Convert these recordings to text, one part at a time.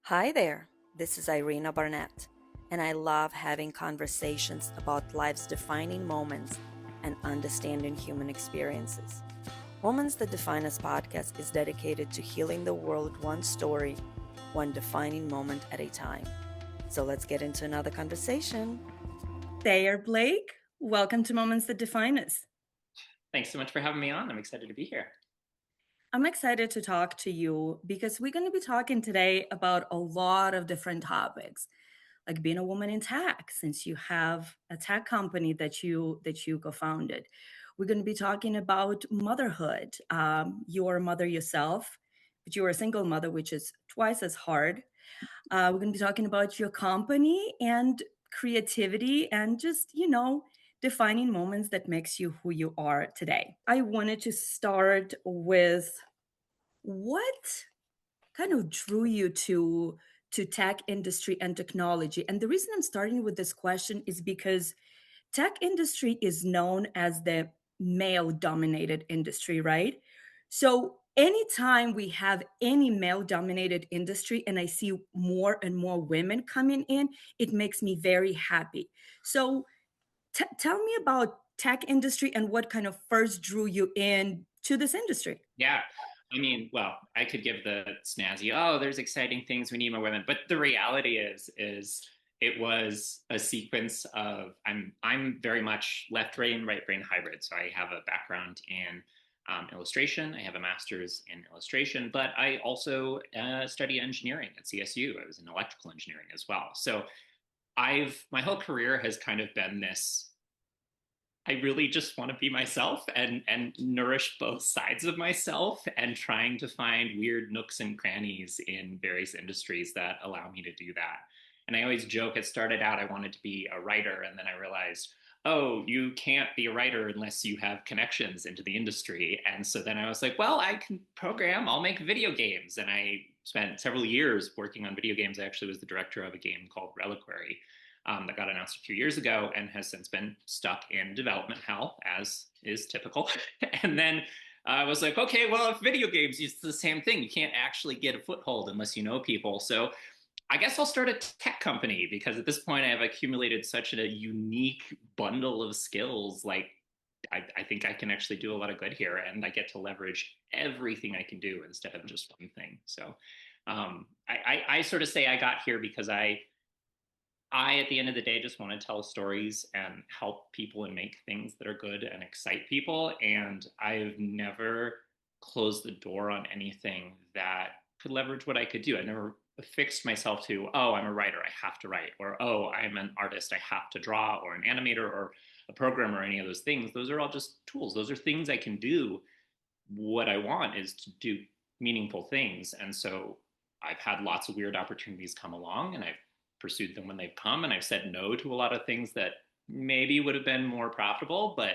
Hi there, this is Irina Barnett, and I love having conversations about life's defining moments and understanding human experiences. Moments That Define Us podcast is dedicated to healing the world one story, one defining moment at a time. So let's get into another conversation. Sayre Blake, welcome to Moments That Define Us. Thanks so much for having me on. I'm excited to be here. I'm excited to talk to you because we're going to be talking today about a lot of different topics, like being a woman in tech, since you have a tech company that you co-founded. We're going to be talking about motherhood. You're a mother yourself, but you're a single mother, which is twice as hard. We're going to be talking about your company and creativity and just, defining moments that makes you who you are today. I wanted to start with what kind of drew you to tech industry and technology. And the reason I'm starting with this question is because tech industry is known as the male dominated industry, right? So anytime we have any male dominated industry and I see more and more women coming in, it makes me very happy. So tell me about tech industry and what kind of first drew you in to this industry. Yeah. I could give the snazzy, oh, there's exciting things, we need more women. But the reality is it was a sequence of I'm very much left brain, right brain hybrid. So I have a background in illustration. I have a master's in illustration, but I also study engineering at CSU. I was in electrical engineering as well. So my whole career has kind of been this. I really just want to be myself and nourish both sides of myself and trying to find weird nooks and crannies in various industries that allow me to do that. And I always joke, it started out I wanted to be a writer, and then I realized, oh, you can't be a writer unless you have connections into the industry. And so then I was like, well, I can program, I'll make video games. And I spent several years working on video games. I actually was the director of a game called Reliquary, that got announced a few years ago and has since been stuck in development hell, as is typical. And then I was like, okay, well, if video games is the same thing, you can't actually get a foothold unless you know people. So I guess I'll start a tech company, because at this point I have accumulated such a unique bundle of skills. Like, I think I can actually do a lot of good here, and I get to leverage everything I can do instead of just one thing. So I sort of say I got here because at the end of the day, just want to tell stories and help people and make things that are good and excite people. And I've never closed the door on anything that could leverage what I could do. I never fixed myself to, oh, I'm a writer, I have to write, or oh, I'm an artist, I have to draw, or an animator, or a programmer, or any of those things. Those are all just tools. Those are things I can do. What I want is to do meaningful things. And so I've had lots of weird opportunities come along, and I've pursued them when they've come, and I've said no to a lot of things that maybe would have been more profitable, but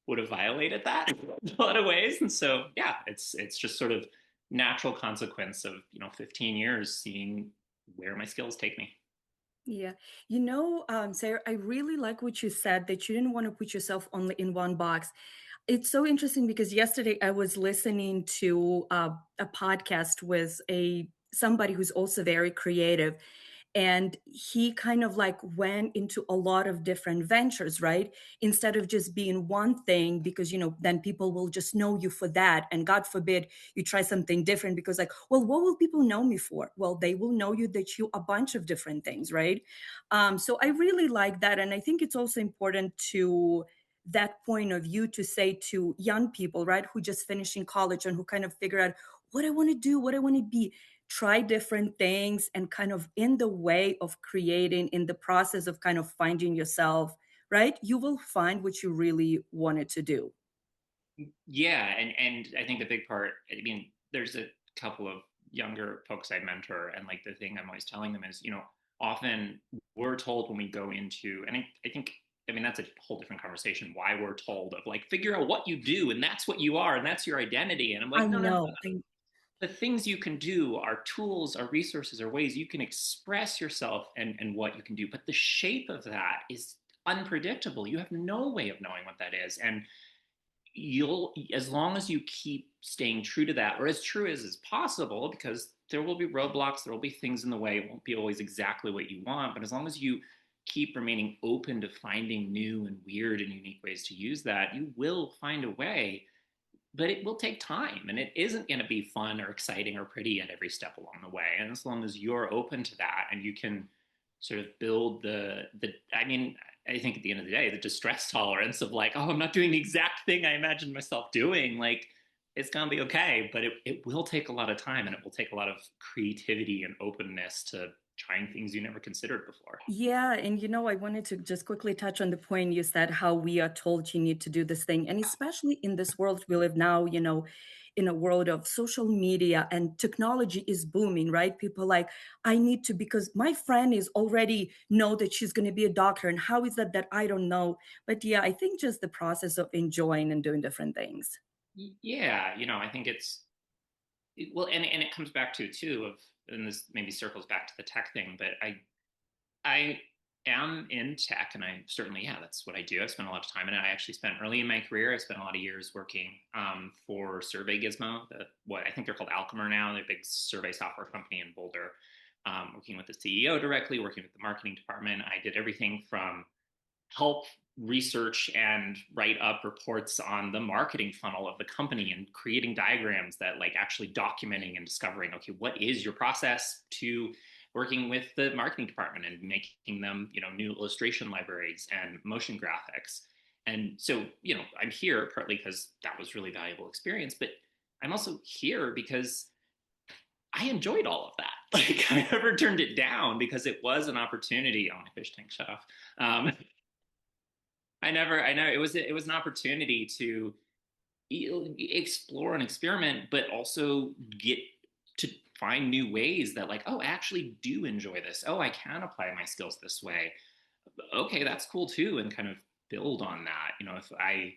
would have violated that in a lot of ways. And so, yeah, it's just sort of natural consequence of 15 years seeing where my skills take me. Yeah. Sarah, I really like what you said that you didn't want to put yourself only in one box. It's so interesting because yesterday I was listening to a podcast with a somebody who's also very creative, and he kind of like went into a lot of different ventures, right? Instead of just being one thing, because then people will just know you for that, and God forbid you try something different, because like, well, what will people know me for? Well, they will know you that you a bunch of different things, right? So I really like that, and I think it's also important to that point of view to say to young people, right, who just finishing college and who kind of figure out what I want to do, what I want to be, try different things, and kind of in the way of creating, in the process of kind of finding yourself, right, you will find what you really wanted to do. Yeah, and I think the big part, I mean, there's a couple of younger folks I mentor, and like the thing I'm always telling them is, often we're told when we go into, and I think, I mean, that's a whole different conversation, why we're told of like, figure out what you do, and that's what you are, and that's your identity. And I'm I like, no, no, no. know. The things you can do are tools, are resources, are ways you can express yourself and what you can do. But the shape of that is unpredictable. You have no way of knowing what that is. And as long as you keep staying true to that, or as true as is possible, because there will be roadblocks, there will be things in the way. It won't be always exactly what you want, but as long as you keep remaining open to finding new and weird and unique ways to use that, you will find a way. But it will take time, and it isn't going to be fun or exciting or pretty at every step along the way. And as long as you're open to that and you can sort of build I mean, I think at the end of the day, the distress tolerance of like, oh, I'm not doing the exact thing I imagined myself doing, like, it's gonna be okay, but it will take a lot of time, and it will take a lot of creativity and openness to trying things you never considered before. Yeah, and I wanted to just quickly touch on the point you said, how we are told you need to do this thing. And especially in this world we live now, in a world of social media and technology is booming, right? People like, I need to, because my friend is already know that she's going to be a doctor. And how is that I don't know? But yeah, I think just the process of enjoying and doing different things. Yeah, I think well, and it comes back to too of, and this maybe circles back to the tech thing, but I am in tech, and I certainly, yeah, that's what I do. I spent a lot of time in it. I actually spent early in my career, I spent a lot of years working for Survey Gizmo, what I think they're called Alchemer now. They're a big survey software company in Boulder, working with the CEO directly, working with the marketing department. I did everything from help research and write up reports on the marketing funnel of the company and creating diagrams that like actually documenting and discovering, okay, what is your process, to working with the marketing department and making them, new illustration libraries and motion graphics. And so, I'm here partly because that was really valuable experience, but I'm also here because I enjoyed all of that. Like, I never turned it down because it was an opportunity. Oh, my fish tank shut off. I know it was an opportunity to explore and experiment, but also get to find new ways that like, oh, I actually do enjoy this. Oh, I can apply my skills this way. Okay, that's cool too, and kind of build on that. If I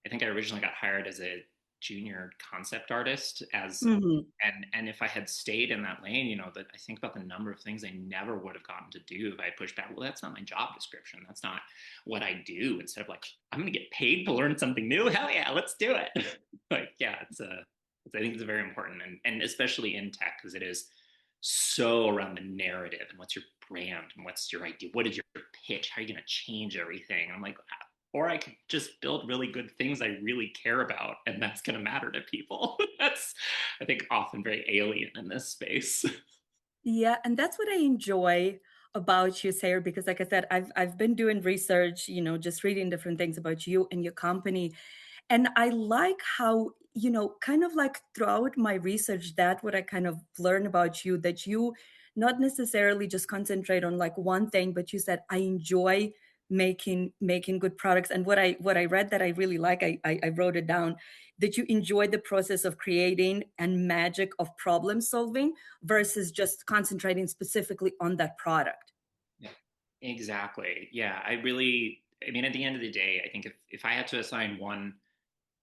think I originally got hired as a junior concept artist as Mhm. and if I had stayed in that lane, that I think about the number of things I never would have gotten to do if I pushed back. Well, that's not my job description. That's not what I do. Instead of like, I'm going to get paid to learn something new. Hell yeah, let's do it. Like, yeah, I think it's very important, and especially in tech, because it is so around the narrative and what's your brand and what's your idea, what is your pitch, how are you going to change everything. I'm like, or I could just build really good things I really care about, and that's going to matter to people. That's, I think, often very alien in this space. Yeah, and that's what I enjoy about you, Sayre, because like I said, I've been doing research, just reading different things about you and your company. And I like how, kind of like throughout my research, that what I kind of learned about you, that you not necessarily just concentrate on like one thing, but you said, I enjoy making good products. And what I read that I really like, I wrote it down, that you enjoy the process of creating and magic of problem solving versus just concentrating specifically on that product. Yeah, exactly. Yeah, I mean, at the end of the day, I think if I had to assign one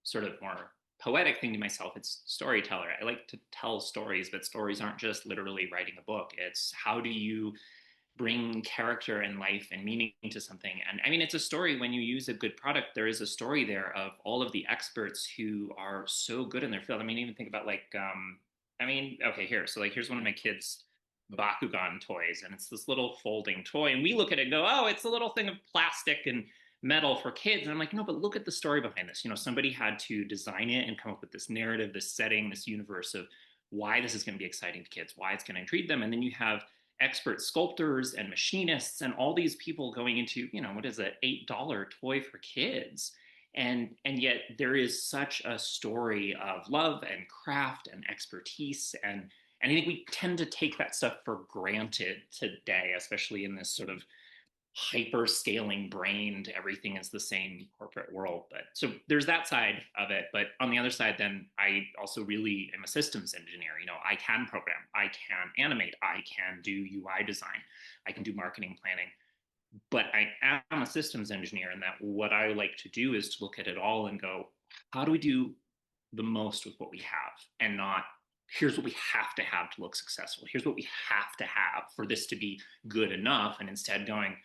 sort of more poetic thing to myself, it's storyteller. I like to tell stories, but stories aren't just literally writing a book. It's how do you bring character and life and meaning to something. And I mean, it's a story. When you use a good product, there is a story there of all of the experts who are so good in their field. I mean, even think about like, I mean, okay, so like, here's one of my kids' Bakugan toys, and it's this little folding toy. And we look at it and go, oh, it's a little thing of plastic and metal for kids. And I'm like, no, but look at the story behind this. Somebody had to design it and come up with this narrative, this setting, this universe of why this is going to be exciting to kids, why it's going to intrigue them. And then you have expert sculptors and machinists and all these people going into, what is an $8 toy for kids. And yet there is such a story of love and craft and expertise. And I think we tend to take that stuff for granted today, especially in this sort of hyper scaling brained, everything is the same corporate world. But so there's that side of it. But on the other side, then I also really am a systems engineer. I can program, I can animate, I can do UI design, I can do marketing planning. But I am a systems engineer, and that what I like to do is to look at it all and go, how do we do the most with what we have, and not here's what we have to look successful, here's what we have to have for this to be good enough, and instead going,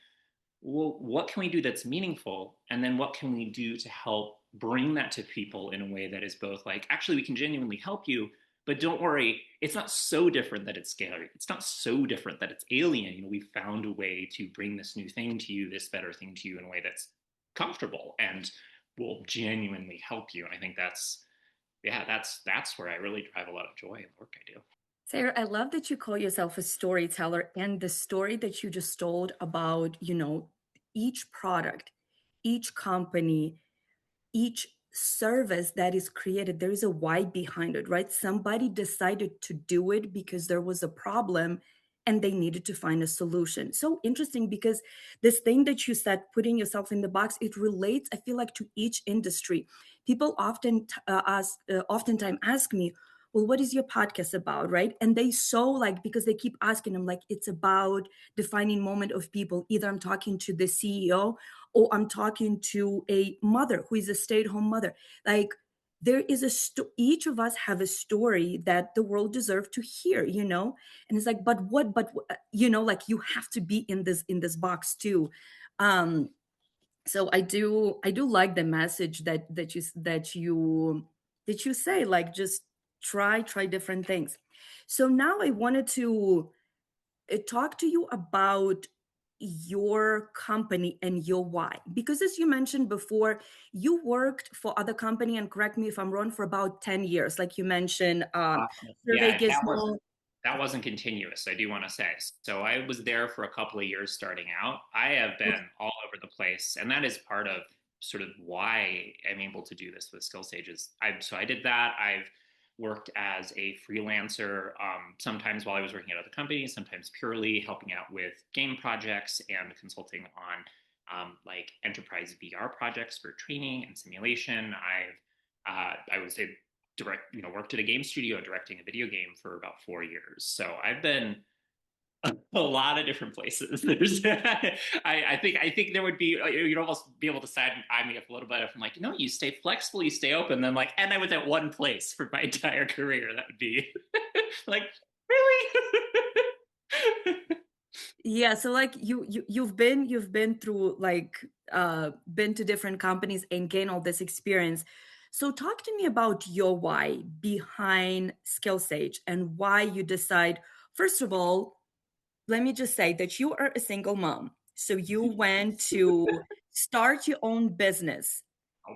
well, what can we do that's meaningful? And then what can we do to help bring that to people in a way that is both like, actually, we can genuinely help you, But don't worry, it's not so different that it's scary. It's not so different that it's alien. You know, we found a way to bring this new thing to you, this better thing to you in a way that's comfortable and will genuinely help you. And I think that's, yeah, that's where I really derive a lot of joy in the work I do. Sayre, I love that you call yourself a storyteller, and the story that you just told about, each product, each company, each service that is created, there is a why behind it, right? Somebody decided to do it because there was a problem and they needed to find a solution. So interesting, because this thing that you said, putting yourself in the box, it relates, I feel like, to each industry. People oftentimes ask me, well, what is your podcast about, right? And they because they keep asking them, like, it's about defining moment of people. Either I'm talking to the CEO, or I'm talking to a mother who is a stay-at-home mother. Like, there is each of us have a story that the world deserves to hear, and it's like, like, you have to be in this box too. So I do like the message that you say, like, just try different things. So now I wanted to talk to you about your company and your why, because as you mentioned before, you worked for other company, and correct me if I'm wrong, for about 10 years, like you mentioned. Survey Yeah, Gizmo. that wasn't continuous, I do want to say. So I was there for a couple of years starting out. I have been all over the place, and that is part of sort of why I'm able to do this with SkillSaige. So I did that. I've worked as a freelancer, sometimes while I was working at other companies, sometimes purely helping out with game projects and consulting on like enterprise VR projects for training and simulation. I was a worked at a game studio directing a video game for about 4 years. So I've been a lot of different places. I think there would be, you'd almost be able to side eye me up a little bit if I'm like, you stay flexible, you stay open. Then like, and I was at one place for my entire career. That would be like, really? Yeah, so like you've been through, like, been to different companies and gain all this experience. So talk to me about your why behind SkillSaige, and why you decide. First of all, let me just say that you are a single mom. So you went to start your own business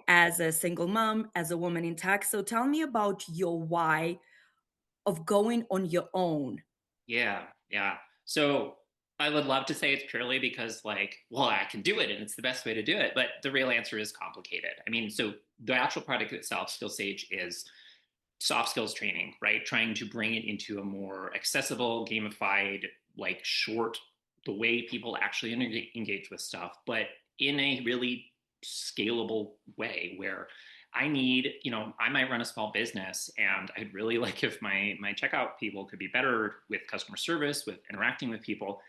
as a single mom, as a woman in tech. So tell me about your why of going on your own. Yeah, yeah. So I would love to say it's purely because, like, well, I can do it and it's the best way to do it. But the real answer is complicated. I mean, so the actual product itself, SkillSaige, is soft skills training, right? Trying to bring it into a more accessible, gamified, like short, the way people actually engage with stuff, but in a really scalable way where I might run a small business and I'd really like if my checkout people could be better with customer service, with interacting with people.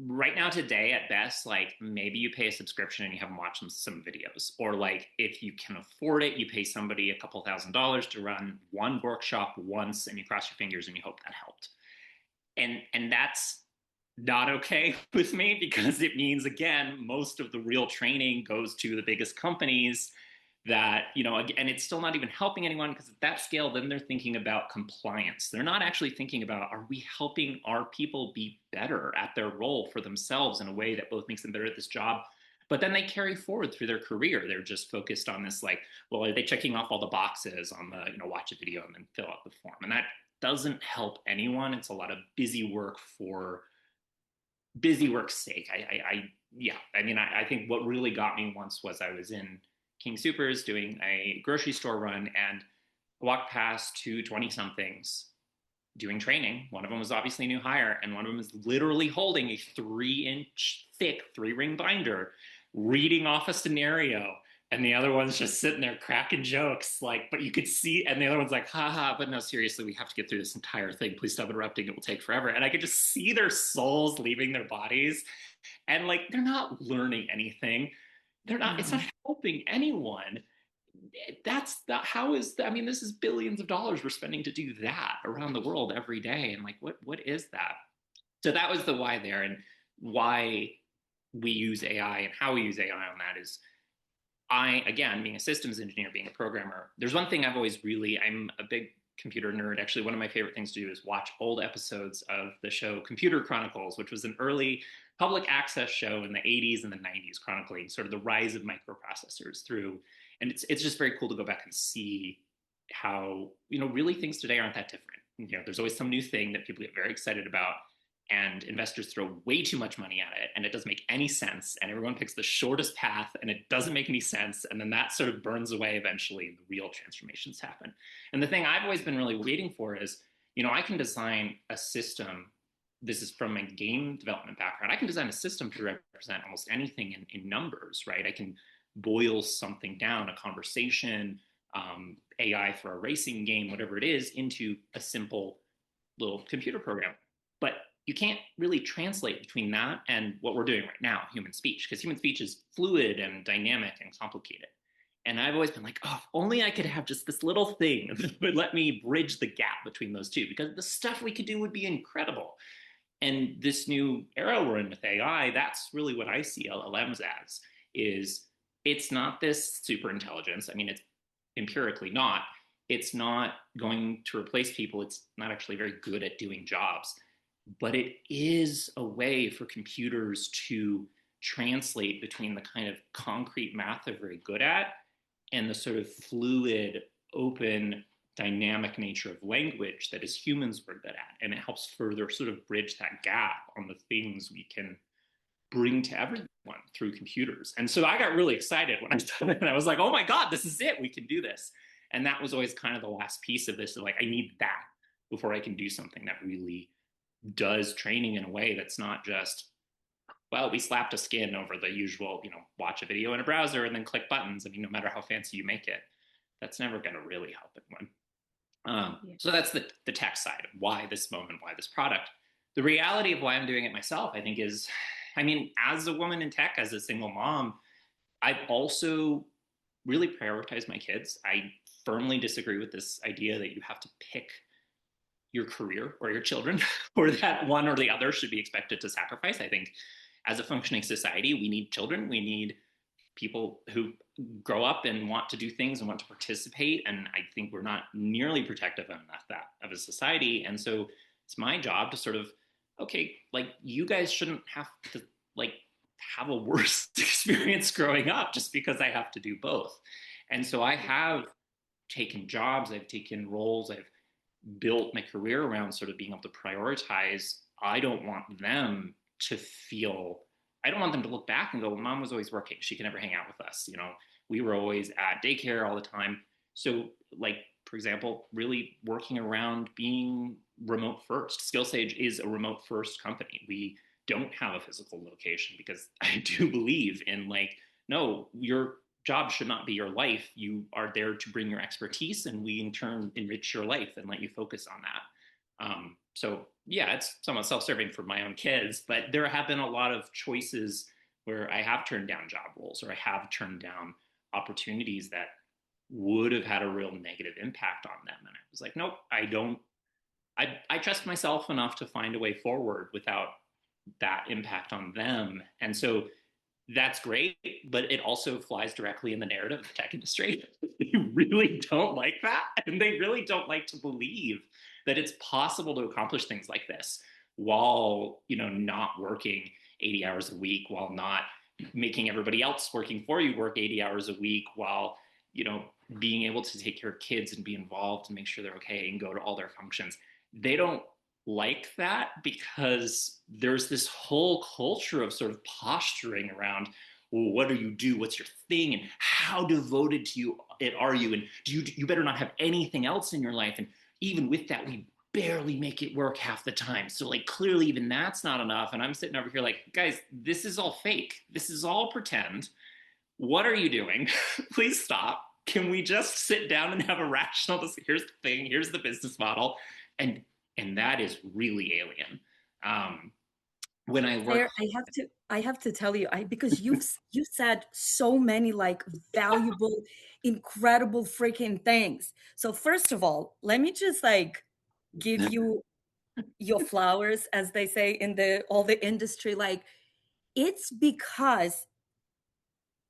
Right now, today, at best, like maybe you pay a subscription and you have them watch some videos, or like if you can afford it, you pay somebody a couple $1,000s to run one workshop once, and you cross your fingers and you hope that helped. And that's not okay with me, because it means, again, most of the real training goes to the biggest companies that, and it's still not even helping anyone, because at that scale, then they're thinking about compliance. They're not actually thinking about, are we helping our people be better at their role for themselves in a way that both makes them better at this job, but then they carry forward through their career. They're just focused on this, like, well, are they checking off all the boxes on the, watch a video and then fill out the form? And that doesn't help anyone. It's a lot of busy work for busy work's sake. I think what really got me once was I was in King Soopers doing a grocery store run, and I walked past two 20-somethings doing training. One of them was obviously a new hire, and one of them was literally holding a 3-inch thick 3-ring binder, reading off a scenario. And the other one's just sitting there cracking jokes, like, but you could see, and the other one's like, haha, but no, seriously, we have to get through this entire thing. Please stop interrupting. It will take forever. And I could just see their souls leaving their bodies. And like, they're not learning anything. It's not helping anyone. This is billions of dollars we're spending to do that around the world every day. And like, what is that? So that was the why there, and why we use AI and how we use AI on that is, again, being a systems engineer, being a programmer, there's one thing I'm a big computer nerd. Actually, one of my favorite things to do is watch old episodes of the show Computer Chronicles, which was an early public access show in the 80s and the 90s, chronicling sort of the rise of microprocessors through. And it's just very cool to go back and see how, really things today aren't that different. There's always some new thing that people get very excited about, and investors throw way too much money at it, and it doesn't make any sense, and everyone picks the shortest path, and it doesn't make any sense, and then that sort of burns away eventually, and the real transformations happen. And the thing I've always been really waiting for is, I can design a system. This is from my game development background. I can design a system to represent almost anything in numbers, right? I can boil something down, a conversation, AI for a racing game, whatever it is, into a simple little computer program. But you can't really translate between that and what we're doing right now, human speech, because human speech is fluid and dynamic and complicated. And I've always been like, oh, if only I could have just this little thing that would let me bridge the gap between those two, because the stuff we could do would be incredible. And this new era we're in with AI, that's really what I see LLMs as, is it's not this super intelligence. I mean, it's empirically not. It's not going to replace people. It's not actually very good at doing jobs. But it is a way for computers to translate between the kind of concrete math they're very good at and the sort of fluid, open, dynamic nature of language that as humans we're good at. And it helps further sort of bridge that gap on the things we can bring to everyone through computers. And so I got really excited when I started, and I was like, oh my God, this is it. We can do this. And that was always kind of the last piece of this. Like, I need that before I can do something that really does training in a way that's not just, well, we slapped a skin over the usual, watch a video in a browser and then click buttons. I mean, no matter how fancy you make it, that's never going to really help anyone. So that's the tech side of why this moment, why this product. The reality of why I'm doing it myself, I think, is, as a woman in tech, as a single mom, I've also really prioritized my kids. I firmly disagree with this idea that you have to pick your career or your children, or that one or the other should be expected to sacrifice. I think as a functioning society, we need children. We need people who grow up and want to do things and want to participate. And I think we're not nearly protective enough that of a society. And so it's my job to sort of, okay, like, you guys shouldn't have to have a worse experience growing up just because I have to do both. And so I have taken jobs, I've taken roles, I've built my career around sort of being able to prioritize. I don't want them to look back and go, Mom was always working, she could never hang out with us. We were always at daycare all the time. So, for example, really working around being remote first. SkillSaige is a remote first company. We don't have a physical location because I do believe in no, your job should not be your life. You are there to bring your expertise, and we in turn enrich your life and let you focus on that. So yeah, it's somewhat self-serving for my own kids, but there have been a lot of choices where I have turned down job roles, or I have turned down opportunities that would have had a real negative impact on them. And I was like, nope, I don't. I trust myself enough to find a way forward without that impact on them. And so that's great, but it also flies directly in the narrative of the tech industry. They really don't like that. And they really don't like to believe that it's possible to accomplish things like this while, not working 80 hours a week, while not making everybody else working for you work 80 hours a week, while, being able to take care of kids and be involved and make sure they're okay and go to all their functions. They don't like that because there's this whole culture of sort of posturing around, well, what do you do? What's your thing? And how devoted to it are you? And you better not have anything else in your life. And even with that, we barely make it work half the time. So clearly even that's not enough. And I'm sitting over here guys, this is all fake. This is all pretend. What are you doing? Please stop. Can we just sit down and have a rational, here's the thing, here's the business model. And that is really alien. When I work, I have to tell you, because you said so many valuable, incredible freaking things. So first of all, let me just give you your flowers, as they say in all the industry. It's because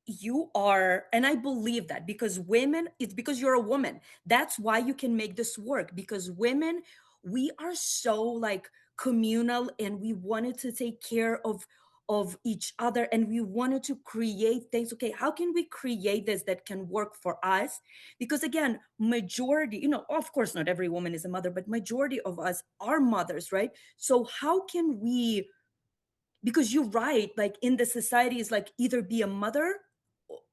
you are, and I believe that, because women, it's because you're a woman. That's why you can make this work, because women, we are so like communal, and we wanted to take care of each other, and we wanted to create things. Okay, how can we create this that can work for us? Because again, majority, of course not every woman is a mother, but majority of us are mothers, right? So how can we, because you're right, like in the society is like either be a mother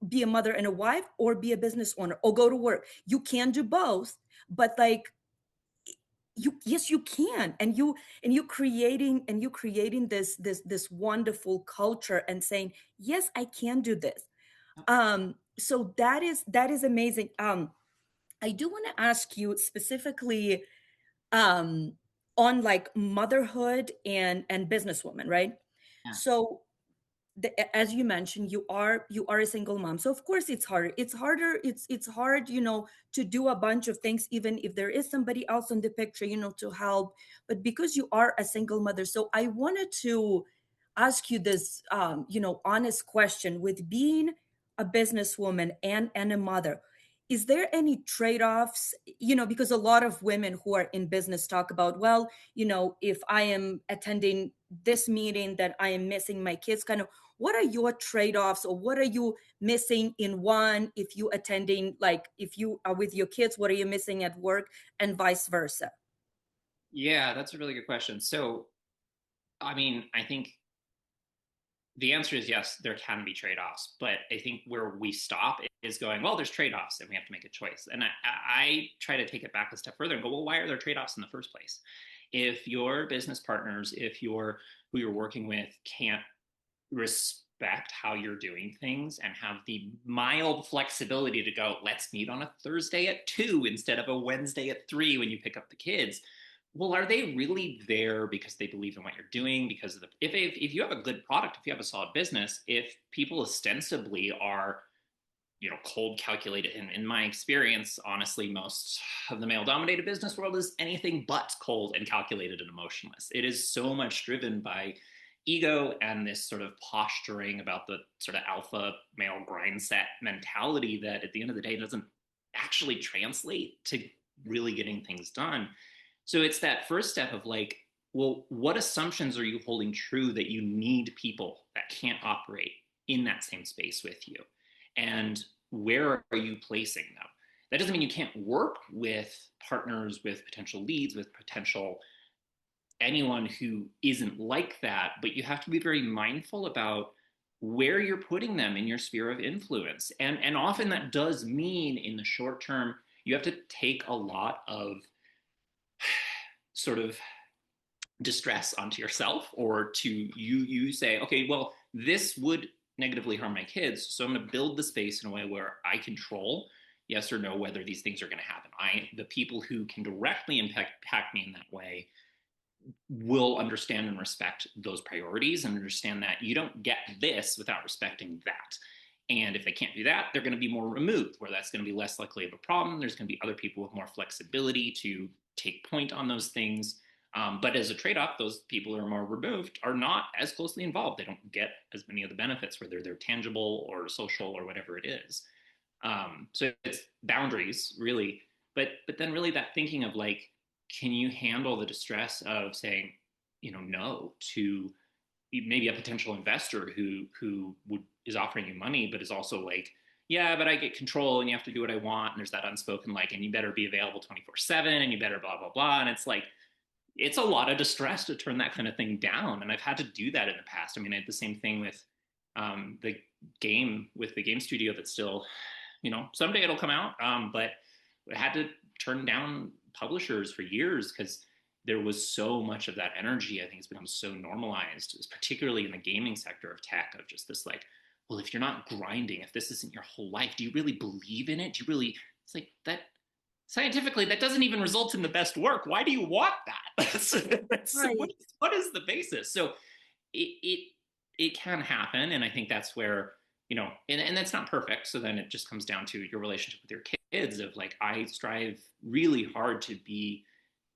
and a wife, or be a business owner, or go to work. You can do both, but like, you, yes you can, and you creating this wonderful culture, and saying, yes, I can do this. So that is amazing. I do want to ask you specifically, um on like motherhood and businesswoman, right? Yeah. So as you mentioned, you are a single mom, so of course it's hard, to do a bunch of things, even if there is somebody else in the picture, to help. But because you are a single mother, so I wanted to ask you this, honest question: with being a businesswoman and a mother, is there any trade-offs? Because a lot of women who are in business talk about, well, if I am attending this meeting, that I am missing my kids. Kind of, what are your trade-offs, or what are you missing in one, if you attending, like if you are with your kids, what are you missing at work, and vice versa? Yeah, that's a really good question. So, I mean, I think the answer is yes, there can be trade-offs, but I think where we stop is going, well, there's trade-offs and we have to make a choice. And I try to take it back a step further and go, well, why are there trade-offs in the first place? If your business partners, if who you're working with can't respect how you're doing things and have the mild flexibility to go, let's meet on a Thursday at 2 instead of a Wednesday at 3 when you pick up the kids. Well, are they really there because they believe in what you're doing? Because of if you have a good product, if you have a solid business, if people ostensibly are, cold calculated, in my experience, honestly, most of the male dominated business world is anything but cold and calculated and emotionless. It is so much driven by ego and this sort of posturing about the sort of alpha male grind set mentality that at the end of the day doesn't actually translate to really getting things done. So it's that first step of like, well, what assumptions are you holding true that you need people that can't operate in that same space with you? And where are you placing them? That doesn't mean you can't work with partners, with potential leads, with potential anyone who isn't like that, but you have to be very mindful about where you're putting them in your sphere of influence. And often that does mean in the short term, you have to take a lot of sort of distress onto yourself, or to you say, okay, well, this would negatively harm my kids, so I'm going to build the space in a way where I control yes or no whether these things are going to happen. The people who can directly impact me in that way will understand and respect those priorities, and understand that you don't get this without respecting that. And if they can't do that, they're going to be more removed, where that's going to be less likely of a problem. There's going to be other people with more flexibility to take point on those things. But as a trade-off, those people who are more removed are not as closely involved. They don't get as many of the benefits, whether they're tangible or social or whatever it is. So it's boundaries, really. But then really that thinking of like, can you handle the distress of saying, no to maybe a potential investor who is offering you money, but is also like, yeah, but I get control and you have to do what I want. And there's that unspoken like, and you better be available 24/7 and you better blah, blah, blah. And it's like, it's a lot of distress to turn that kind of thing down. And I've had to do that in the past. I mean, I had the same thing with the game studio that's still, someday it'll come out. But I had to turn down publishers for years because there was so much of that energy. I think it's become so normalized, particularly in the gaming sector of tech, of just this like, well, if you're not grinding, if this isn't your whole life, do you really believe in it? Do you really, it's like that scientifically, that doesn't even result in the best work. Why do you want that? Right. What is the basis? So it can happen. And I think that's where, and that's not perfect. So then it just comes down to your relationship with your kids of like, I strive really hard to be,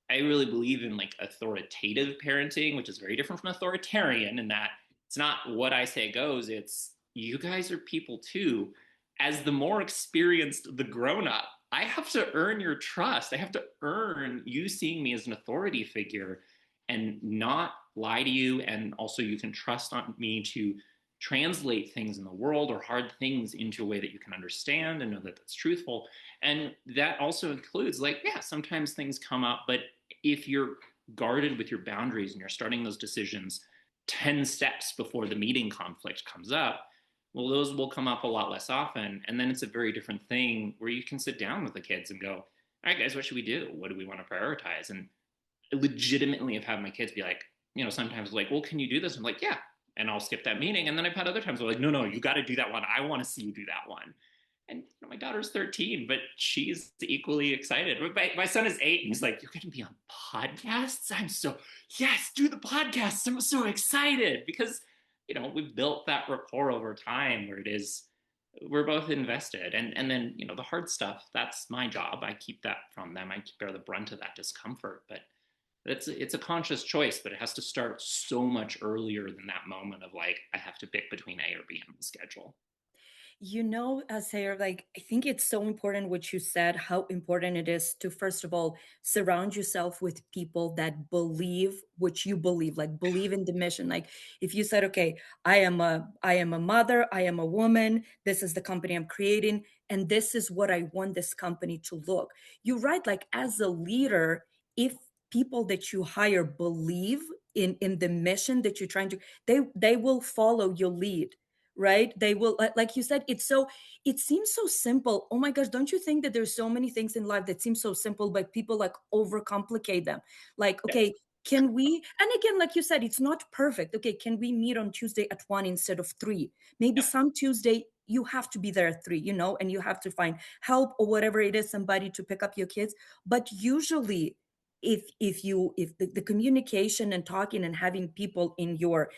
I really believe in like authoritative parenting, which is very different from authoritarian in that it's not what I say goes. It's you guys are people too. As the more experienced, the grown up, I have to earn your trust. I have to earn you seeing me as an authority figure and not lie to you. And also, you can trust on me to translate things in the world or hard things into a way that you can understand and know that that's truthful. And that also includes, like, yeah, sometimes things come up, but if you're guarded with your boundaries and you're starting those decisions 10 steps before the meeting conflict comes up, well, those will come up a lot less often. And then it's a very different thing where you can sit down with the kids and go, all right, guys, what should we do? What do we want to prioritize? And legitimately have had my kids be like, sometimes like, well, can you do this? I'm like, yeah. And I'll skip that meeting. And then I've had other times where like, no, you got to do that one. I want to see you do that one. And my daughter's 13, but she's equally excited. My son is 8, and he's like, you're going to be on podcasts? Yes, do the podcasts. I'm so excited because, we've built that rapport over time where we're both invested. And then, the hard stuff, that's my job. I keep that from them. I bear the brunt of that discomfort, but it's a conscious choice, but it has to start so much earlier than that moment of like, I have to pick between A or B on the schedule. Sayre, like, I think it's so important what you said, how important it is to, first of all, surround yourself with people that believe what you believe, like believe in the mission. Like if you said, okay, I am a mother, I am a woman, this is the company I'm creating, and this is what I want this company to look. You're right, like as a leader, if people that you hire believe in the mission that you're trying to, they will follow your lead, right? They will, like you said, it seems so simple. Oh my gosh, don't you think that there's so many things in life that seem so simple, but people like overcomplicate them? Like, okay, can we, and again, like you said, it's not perfect. Okay, can we meet on Tuesday at 1 instead of 3? Maybe some Tuesday you have to be there at 3, and you have to find help or whatever it is, somebody to pick up your kids. But usually if the communication and talking and having people in your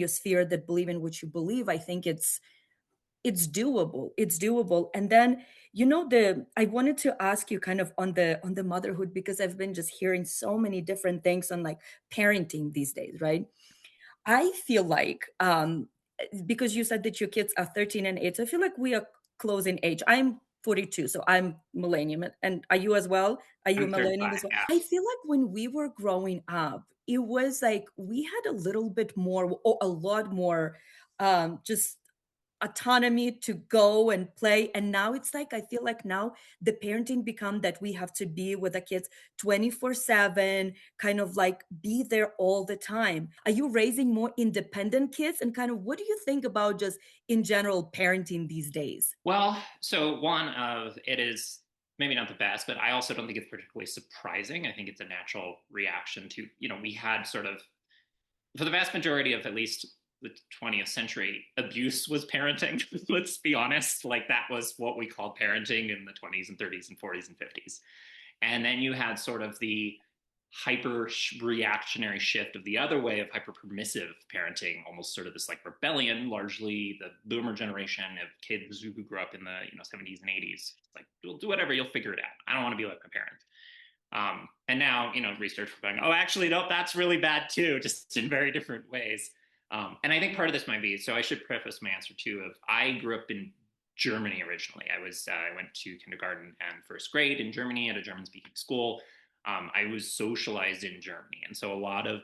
sphere that believe in what you believe, I think it's doable. And then I wanted to ask you kind of on the motherhood, because I've been just hearing so many different things on like parenting these days, right? I feel like because you said that your kids are 13 and 8, so I feel like we are close in age. I'm 42, so I'm millennium. And are you as well? Are you a I'm millennium 35, as well? yeah. I feel like when we were growing up, it was like we had a little bit more or a lot more just autonomy to go and play. And now it's like I feel like now the parenting become that we have to be with the kids 24/7, kind of like be there all the time. Are you raising more independent kids, and kind of what do you think about just in general parenting these days? Well, so one of it is maybe not the best, but I also don't think it's particularly surprising. I think it's a natural reaction to, we had sort of, for the vast majority of at least the 20th century, abuse was parenting. Let's be honest. Like that was what we called parenting in the 20s and 30s and 40s and 50s. And then you had sort of the hyper reactionary shift of the other way of hyper permissive parenting, almost sort of this like rebellion, largely the boomer generation of kids who grew up in the 70s and 80s. It's like, you'll do whatever, you'll figure it out. I don't want to be like my parents. And now, research for going, oh, actually, no, that's really bad too, just in very different ways. And I think part of this might be, so I should preface my answer too, of I grew up in Germany originally. I went to kindergarten and first grade in Germany at a German speaking school. I was socialized in Germany. And so a lot of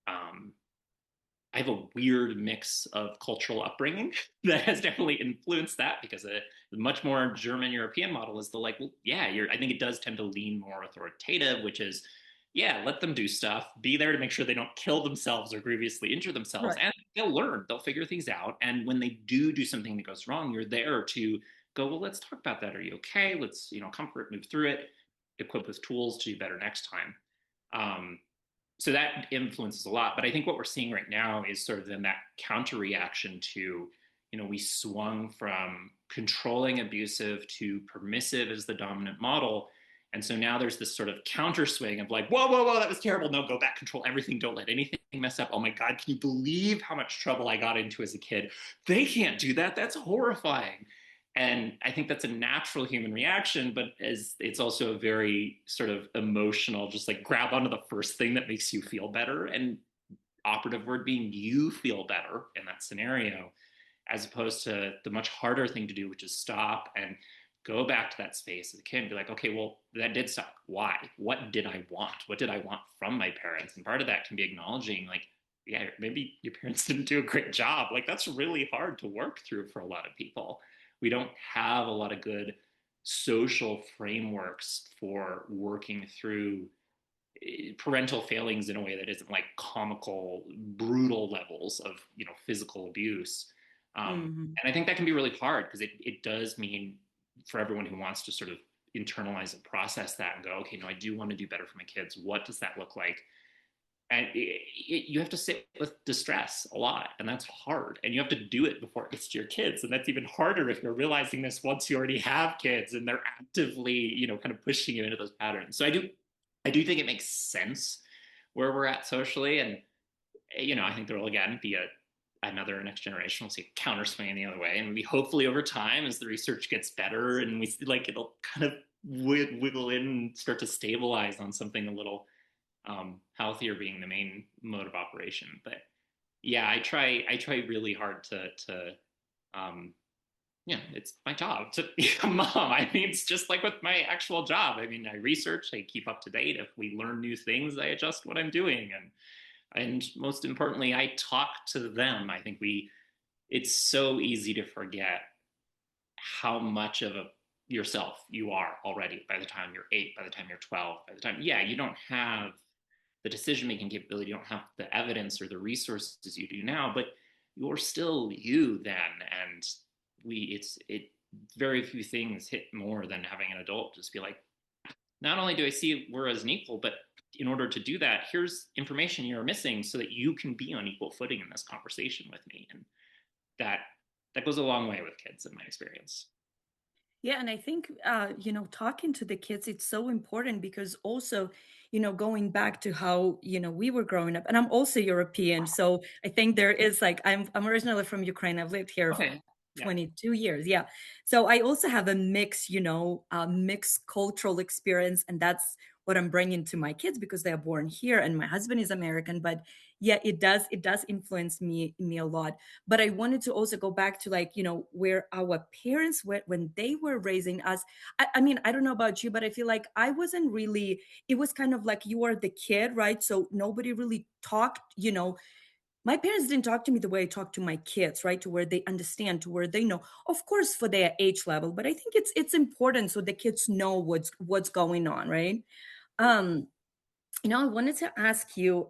um, I have a weird mix of cultural upbringing that has definitely influenced that, because the much more German European model is the like, well, yeah, I think it does tend to lean more authoritative, which is, yeah, let them do stuff, be there to make sure they don't kill themselves or grievously injure themselves, Right. and they'll learn, they'll figure things out. And when they do something that goes wrong, you're there to go, well, let's talk about that. Are you okay? Let's, comfort, move through it, equip with tools to do better next time. So that influences a lot. But I think what we're seeing right now is sort of then that counter reaction to, we swung from controlling abusive to permissive as the dominant model. And so now there's this sort of counter swing of like, whoa, that was terrible. No, go back, control everything. Don't let anything mess up. Oh my God, can you believe how much trouble I got into as a kid? They can't do that. That's horrifying. And I think that's a natural human reaction, but it's also a very sort of emotional, just like grab onto the first thing that makes you feel better. And operative word being you feel better in that scenario. as opposed to the much harder thing to do, which is stop and go back to that space as a kid and be like, okay, well, that did suck. Why? What did I want? What did I want from my parents? And part of that can be acknowledging, like, yeah, maybe your parents didn't do a great job. Like, that's really hard to work through for a lot of people. We don't have a lot of good social frameworks for working through parental failings in a way that isn't like comical, brutal levels of, physical abuse. Mhm. And I think that can be really hard because it does mean for everyone who wants to sort of internalize and process that and go, okay, no, I do want to do better for my kids. What does that look like? And you have to sit with distress a lot, and that's hard. And you have to do it before it gets to your kids, and that's even harder if you're realizing this once you already have kids and they're actively, kind of pushing you into those patterns. So I do think it makes sense where we're at socially, and I think there will again be another next generation will see counter swinging the other way, and maybe hopefully over time as the research gets better and we see like it'll kind of wiggle in and start to stabilize on something a little healthier being the main mode of operation. But yeah, I try really hard to it's my job to be a mom. I mean, it's just like with my actual job. I mean, I research, I keep up to date. If we learn new things, I adjust what I'm doing, and most importantly, I talk to them. I think it's so easy to forget how much of a yourself you are already by the time you're 8, by the time you're 12, by the time, yeah, you don't have the decision making capability, you don't have the evidence or the resources you do now, but you're still you then. And it very few things hit more than having an adult just be like, not only do I see we're as an equal, but in order to do that, here's information you're missing so that you can be on equal footing in this conversation with me. And that goes a long way with kids in my experience. Yeah, and I think talking to the kids, it's so important because also, going back to how, we were growing up, and I'm also European, so I think there is like I'm originally from Ukraine. I've lived here for Okay. Yeah. 22 years. Yeah. So I also have a mixed cultural experience, and that's what I'm bringing to my kids because they are born here and my husband is American, but yeah, it does influence me a lot. But I wanted to also go back to like where our parents were when they were raising us. I mean, I don't know about you, but I feel like I wasn't really, it was kind of like you are the kid, right? So nobody really talked. My parents didn't talk to me the way I talk to my kids, right? To where they understand, to where they know, of course, for their age level. But I think it's important so the kids know what's going on, right? um I wanted to ask you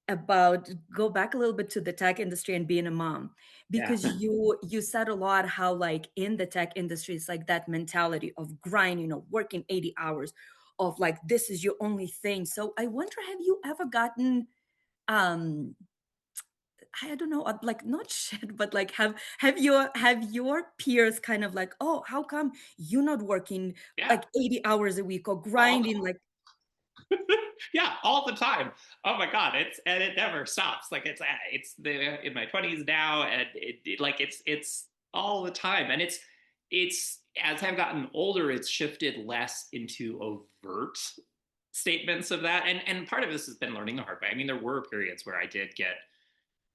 about, go back a little bit to the tech industry and being a mom, Yeah. because you said a lot how like in the tech industry it's like that mentality of grind, working 80 hours, of like this is your only thing. So I wonder, have you ever gotten um I don't know, like not shit, but like have your peers kind of like, oh, how come you're not working Yeah. like 80 hours a week or All grinding like. yeah, all the time. Oh my god, it never stops. Like it's the in my 20s now, and like it's all the time. And it's as I've gotten older, it's shifted less into overt statements of that. And part of this has been learning the hard way. I mean, there were periods where I did get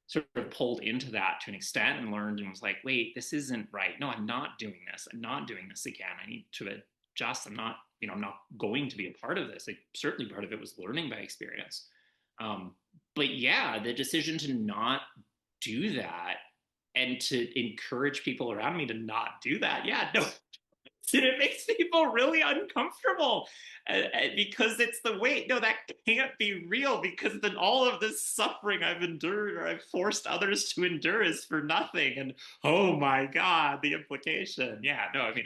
sort of pulled into that to an extent and learned and was like, wait, this isn't right. No, I'm not doing this. I'm not doing this again. I need to adjust. I'm not going to be a part of this. Like, certainly part of it was learning by experience. But yeah, the decision to not do that and to encourage people around me to not do that. Yeah, no, it makes people really uncomfortable because it's the wait. No, that can't be real because then all of this suffering I've endured or I've forced others to endure is for nothing. And oh my God, the implication. Yeah, no, I mean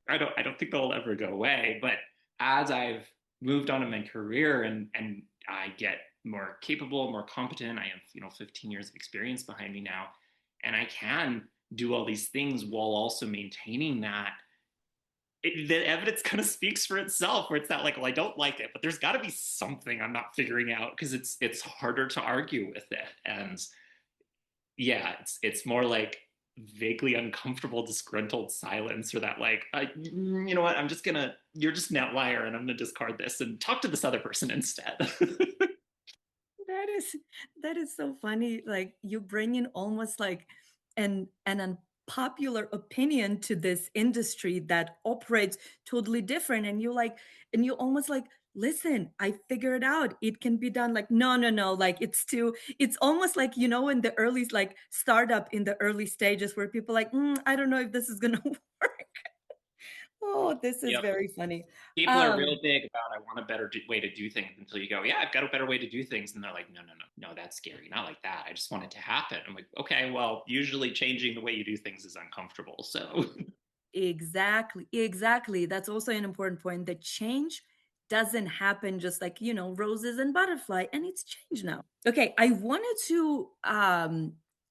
I don't think they'll ever go away. But as I've moved on in my career and I get more capable, more competent, I have 15 years of experience behind me now, and I can do all these things while also maintaining that the evidence kind of speaks for itself where it's not like, well, I don't like it, but there's got to be something I'm not figuring out because it's harder to argue with it. And yeah, it's more like vaguely uncomfortable disgruntled silence, or that like you know what, you're just an outlier and I'm gonna discard this and talk to this other person instead. That is that is so funny. Like you bring in almost like an unpopular opinion to this industry that operates totally different, and you almost like, listen, I figured it out, it can be done. Like, no, no, no, like it's almost like, in the early, like startup in the early stages where people like, I don't know if this is gonna work. Oh, this is Yep. very funny. People are real big about, I want a better way to do things, until you go, yeah, I've got a better way to do things. And they're like, no, no, no, no, that's scary. Not like that. I just want it to happen. I'm like, okay, well, usually changing the way you do things is uncomfortable. So Exactly, exactly. That's also an important point. The change doesn't happen just like, roses and butterfly, and it's changed now. Okay, I wanted to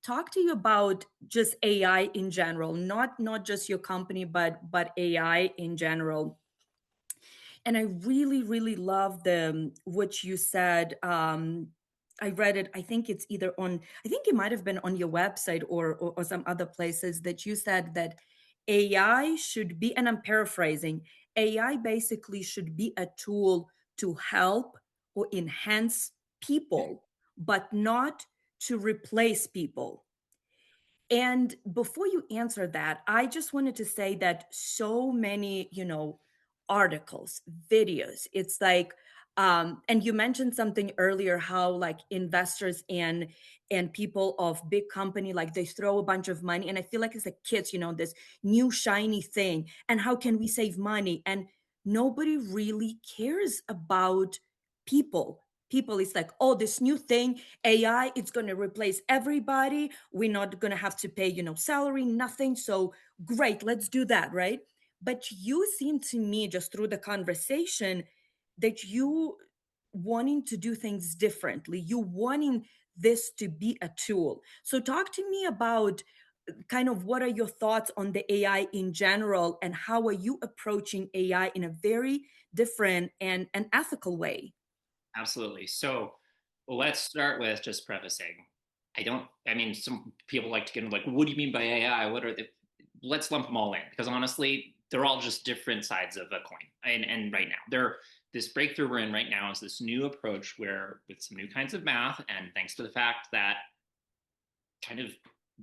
talk to you about just AI in general, not just your company, but AI in general. And I really, really love the what you said. I read it. I think it's either on. I think it might have been on your website or some other places that you said that AI should be, and I'm paraphrasing. AI basically should be a tool to help or enhance people, but not to replace people. And before you answer that, I just wanted to say that so many, articles, videos, it's like, and you mentioned something earlier, how like investors and people of big company, like they throw a bunch of money. And I feel like it's like kids, this new shiny thing. And how can we save money? And nobody really cares about people. People, it's like, oh, this new thing, AI, it's going to replace everybody. We're not going to have to pay, salary, nothing. So great, let's do that, right? But you seem to me, just through the conversation, that you wanting to do things differently. You wanting this to be a tool. So talk to me about kind of what are your thoughts on the AI in general, and how are you approaching AI in a very different and an ethical way? absolutely. So let's start with just prefacing. I mean, some people like to get into like, what do you mean by AI? What are the, let's lump them all in, because honestly, they're all just different sides of a coin. And right now, this breakthrough we're in right now is this new approach where, with some new kinds of math, and thanks to the fact that kind of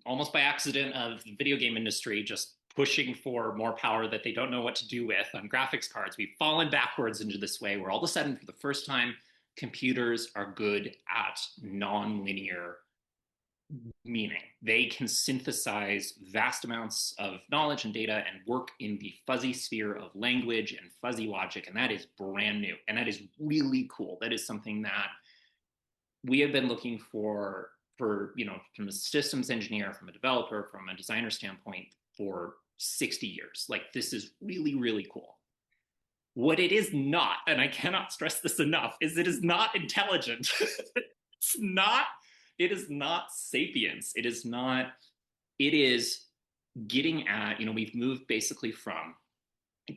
almost by accident of the video game industry just pushing for more power that they don't know what to do with on graphics cards, we've fallen backwards into this way where all of a sudden, for the first time, computers are good at non-linear meaning. They can synthesize vast amounts of knowledge and data and work in the fuzzy sphere of language and fuzzy logic. And that is brand new. And that is really cool. That is something that we have been looking for, from a systems engineer, from a developer, from a designer standpoint for 60 years. Like, this is really, really cool. What it is not, and I cannot stress this enough, is it is not intelligent. It's not, it is not sapience. It is not, it is getting at, we've moved basically from,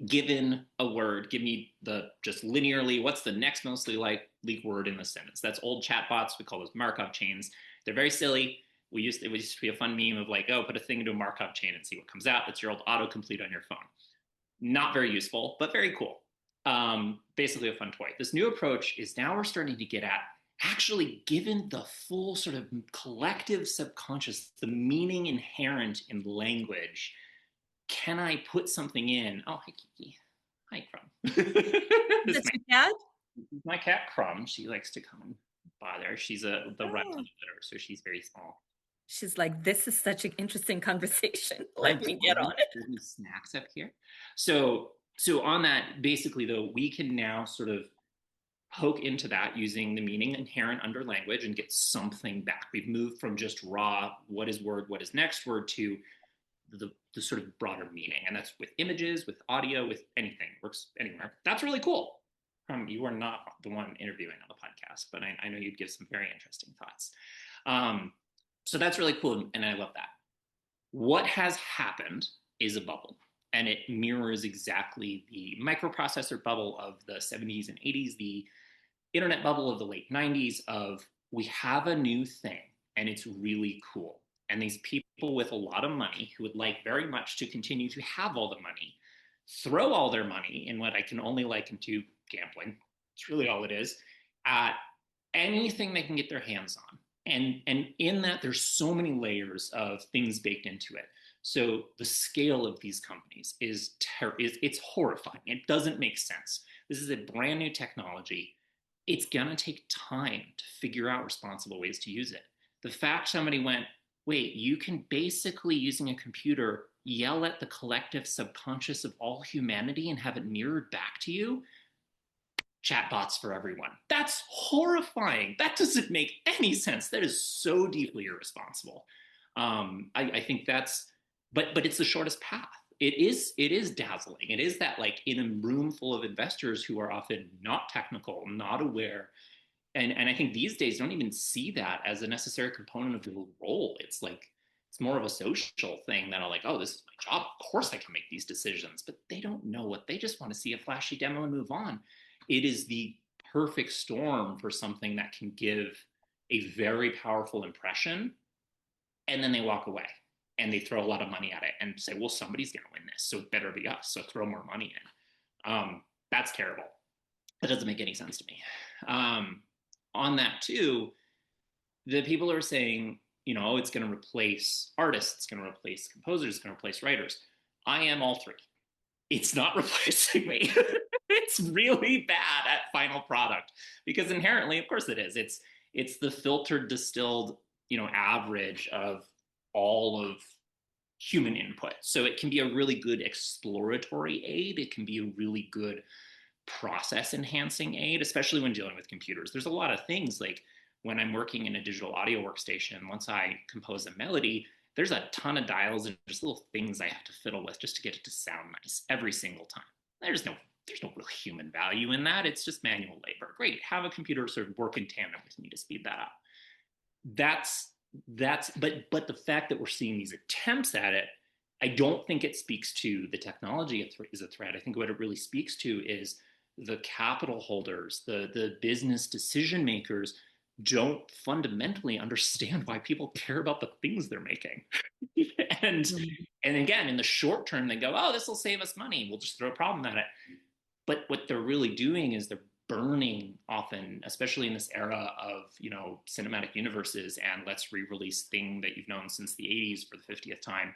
given a word, give me the just linearly, what's the next mostly likely word in the sentence. That's old chatbots. We call those Markov chains. They're very silly. It used to be a fun meme of like, oh, put a thing into a Markov chain and see what comes out. That's your old autocomplete on your phone. Not very useful, but very cool. Basically a fun toy. This new approach is now we're starting to get at actually, given the full sort of collective subconscious, the meaning inherent in language, can I put something in? Oh, hi, Kiki. Hi, Crumb. That's your cat? My cat, Crumb. She likes to come and bother. She's the runt of the litter, so she's very small. She's like, this is such an interesting conversation. Let me get on it. There's snacks up here. So on that, basically, though, we can now sort of poke into that using the meaning inherent under language and get something back. We've moved from just raw, what is word, what is next word, to the sort of broader meaning. And that's with images, with audio, with anything, works anywhere. That's really cool. You are not the one interviewing on the podcast, but I know you'd give some very interesting thoughts. So that's really cool, and I love that. What has happened is a bubble, and it mirrors exactly the microprocessor bubble of the 70s and 80s, the internet bubble of the late 90s, of we have a new thing, and it's really cool. And these people with a lot of money who would like very much to continue to have all the money, throw all their money in what I can only liken to gambling. It's really all it is, at anything they can get their hands on. And in that, there's so many layers of things baked into it. So the scale of these companies is it's horrifying. It doesn't make sense. This is a brand new technology. It's gonna take time to figure out responsible ways to use it. The fact somebody went, wait, you can basically, using a computer, yell at the collective subconscious of all humanity and have it mirrored back to you. Chatbots for everyone. That's horrifying. That doesn't make any sense. That is so deeply irresponsible. I think that's, but it's the shortest path. It is dazzling. It is that, like, in a room full of investors who are often not technical, not aware, and I think these days don't even see that as a necessary component of the role. It's like, it's more of a social thing that are like, oh, this is my job. Of course I can make these decisions, but they don't know what they just want to see a flashy demo and move on. It is the perfect storm for something that can give a very powerful impression, and then they walk away and they throw a lot of money at it and say, well, somebody's going to win this, so it better be us, so throw more money in. That's terrible. That doesn't make any sense to me. On that too, the people are saying, oh, it's going to replace artists, it's going to replace composers, it's going to replace writers. I am all three. It's not replacing me. It's really bad at final product, because inherently, of course it is. It's the filtered, distilled, average of all of human input. So it can be a really good exploratory aid. It can be a really good process enhancing aid, especially when dealing with computers. There's a lot of things, like when I'm working in a digital audio workstation, once I compose a melody, there's a ton of dials and just little things I have to fiddle with just to get it to sound nice every single time. There's no real human value in that. It's just manual labor. Great, have a computer sort of work in tandem with me to speed that up. But the fact that we're seeing these attempts at it, I don't think it speaks to the technology is a threat. I think what it really speaks to is the capital holders, the business decision makers don't fundamentally understand why people care about the things they're making. and again, in the short term, they go, oh, this will save us money, we'll just throw a problem at it. But what they're really doing is they're burning, often, especially in this era of cinematic universes and let's re-release thing that you've known since the 80s for the 50th time.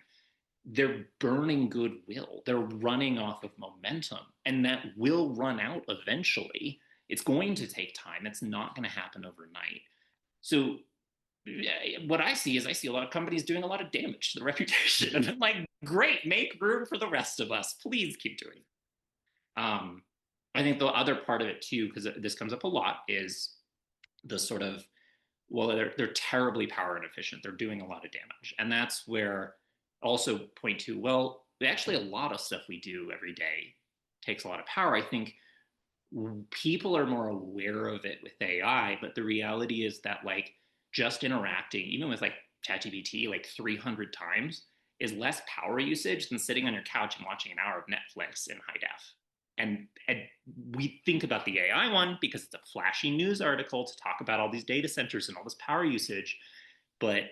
They're burning goodwill. They're running off of momentum, and that will run out eventually. It's going to take time. It's not going to happen overnight. So what I see is a lot of companies doing a lot of damage to the reputation. And I'm like, great, make room for the rest of us. Please keep doing it. I think the other part of it too, because this comes up a lot, is the sort of, well, they're terribly power inefficient. They're doing a lot of damage. And that's where also point to, well, actually a lot of stuff we do every day takes a lot of power. I think people are more aware of it with AI, but the reality is that, like, just interacting, even with like ChatGPT, like 300 times is less power usage than sitting on your couch and watching an hour of Netflix in high def. And we think about the AI one because it's a flashy news article to talk about all these data centers and all this power usage. But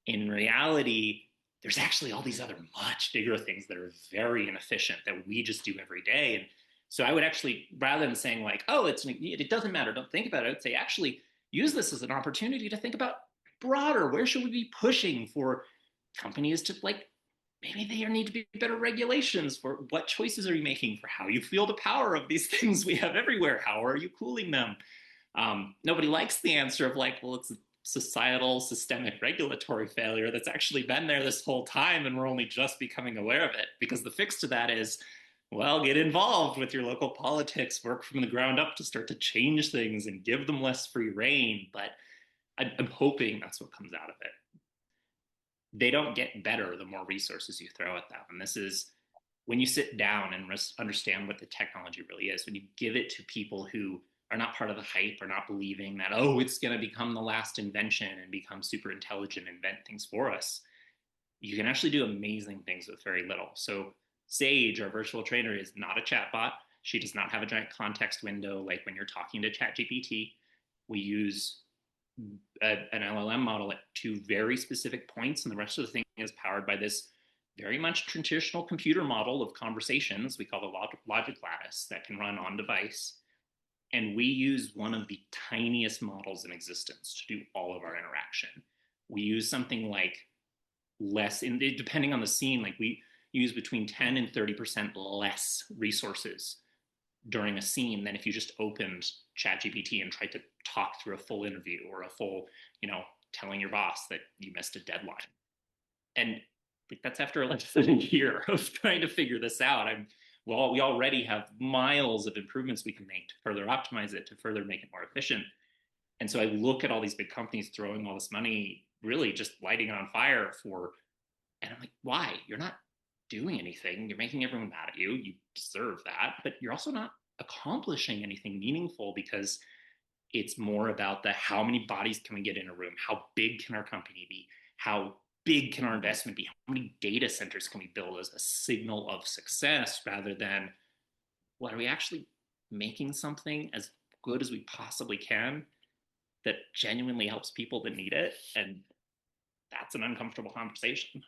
in reality, there's actually all these other much bigger things that are very inefficient that we just do every day. And so I would actually, rather than saying like, oh, it doesn't matter, don't think about it, I would say actually use this as an opportunity to think about broader. Where should we be pushing for companies to, like, maybe there need to be better regulations for what choices are you making for how you feel the power of these things we have everywhere. How are you cooling them? Nobody likes the answer of like, well, it's a societal systemic regulatory failure that's actually been there this whole time and we're only just becoming aware of it, because the fix to that is, well, get involved with your local politics, work from the ground up to start to change things and give them less free reign. But I'm hoping that's what comes out of it. They don't get better the more resources you throw at them. And this is when you sit down and understand what the technology really is, when you give it to people who are not part of the hype, or not believing that, oh, it's going to become the last invention and become super intelligent, invent things for us, you can actually do amazing things with very little. So Sage, our virtual trainer, is not a chatbot. She does not have a giant context window like when you're talking to ChatGPT. We use an LLM model at two very specific points, and the rest of the thing is powered by this very much traditional computer model of conversations we call the logic lattice that can run on device. And we use one of the tiniest models in existence to do all of our interaction. We use something like depending on the scene, like we use between 10 and 30% less resources during a scene than if you just opened ChatGPT and tried to talk through a full interview or a full, telling your boss that you missed a deadline. And that's after less than a year of trying to figure this out. Well, we already have miles of improvements we can make to further optimize it, to further make it more efficient. And so I look at all these big companies throwing all this money, really just lighting it on fire and I'm like, why? You're not doing anything. You're making everyone mad at you. You deserve that, but you're also not accomplishing anything meaningful, because it's more about how many bodies can we get in a room? How big can our company be? How big can our investment be? How many data centers can we build as a signal of success, rather than, well, are we actually making something as good as we possibly can that genuinely helps people that need it? And that's an uncomfortable conversation.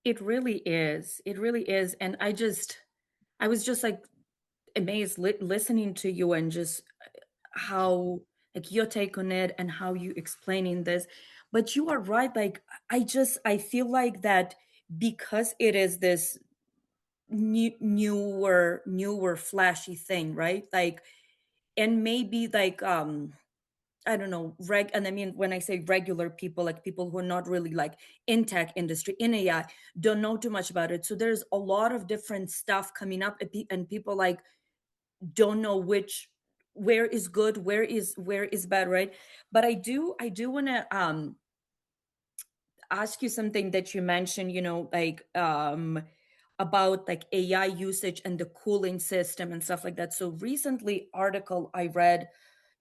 It really is. It really is. And I was just like amazed listening to you, and just how, like, your take on it and how you explaining this. But you are right. Like, I feel like that because it is this newer flashy thing, right? Like, and maybe like, I don't know, and I mean, when I say regular people, like people who are not really like in tech industry, in AI, don't know too much about it. So there's a lot of different stuff coming up, and people like don't know where is good, where is bad, right? But I do want to ask you something that you mentioned, like, about like AI usage and the cooling system and stuff like that. So recently article I read,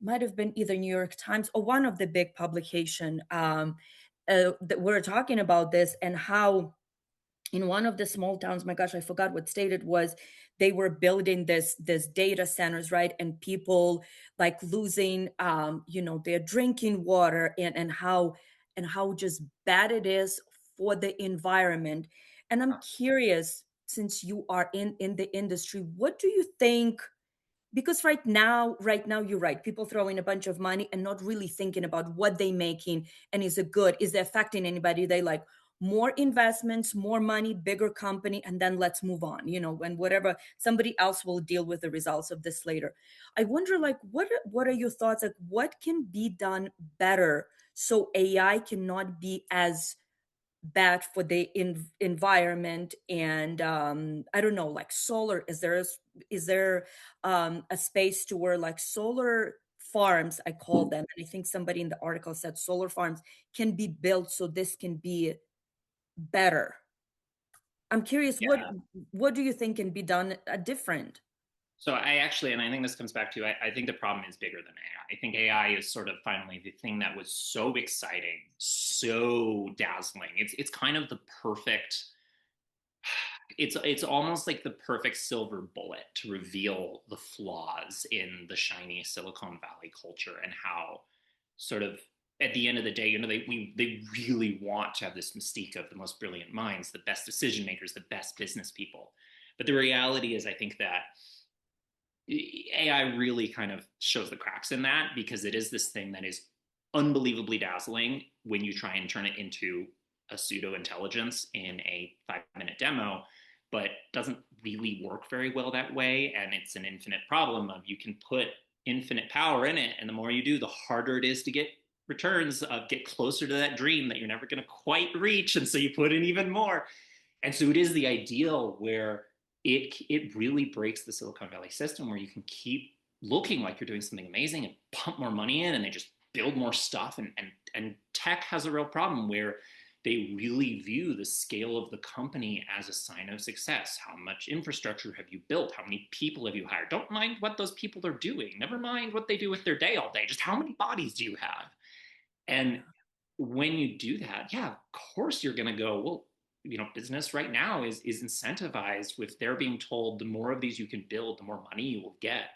might have been either New York Times or one of the big publication, that we're talking about this, and how in one of the small towns, my gosh, I forgot what state it was, they were building this data centers, right? And people like losing, their drinking water, and how just bad it is for the environment. And I'm curious, since you are in the industry, what do you think? Because right now you're right, people throwing a bunch of money and not really thinking about what they making, and is it good, is it affecting anybody? They like more investments, more money, bigger company, and then let's move on, and whatever, somebody else will deal with the results of this later. I wonder, like, what are your thoughts, like what can be done better so AI cannot be as bad for the environment? And I don't know, like solar, is there a space to where like solar farms, I call them, and I think somebody in the article said solar farms can be built so this can be better. I'm curious, Yeah. what do you think can be done different? So I actually, and I think this comes back to, I think the problem is bigger than AI. I think AI is sort of finally the thing that was so exciting, so dazzling. It's kind of the perfect, it's almost like the perfect silver bullet to reveal the flaws in the shiny Silicon Valley culture, and how sort of at the end of the day, they really want to have this mystique of the most brilliant minds, the best decision makers, the best business people. But the reality is, I think that AI really kind of shows the cracks in that, because it is this thing that is unbelievably dazzling when you try and turn it into a pseudo intelligence in a 5-minute demo, but doesn't really work very well that way. And it's an infinite problem of, you can put infinite power in it, and the more you do, the harder it is to get returns, get closer to that dream that you're never going to quite reach. And so you put in even more. And so it is the ideal where it really breaks the Silicon Valley system, where you can keep looking like you're doing something amazing and pump more money in, and they just build more stuff. And tech has a real problem where they really view the scale of the company as a sign of success. How much infrastructure have you built? How many people have you hired? Don't mind what those people are doing. Never mind what they do with their day all day. Just how many bodies do you have? And when you do that, yeah, of course you're going to go, well, business right now is incentivized with, they're being told the more of these you can build, the more money you will get.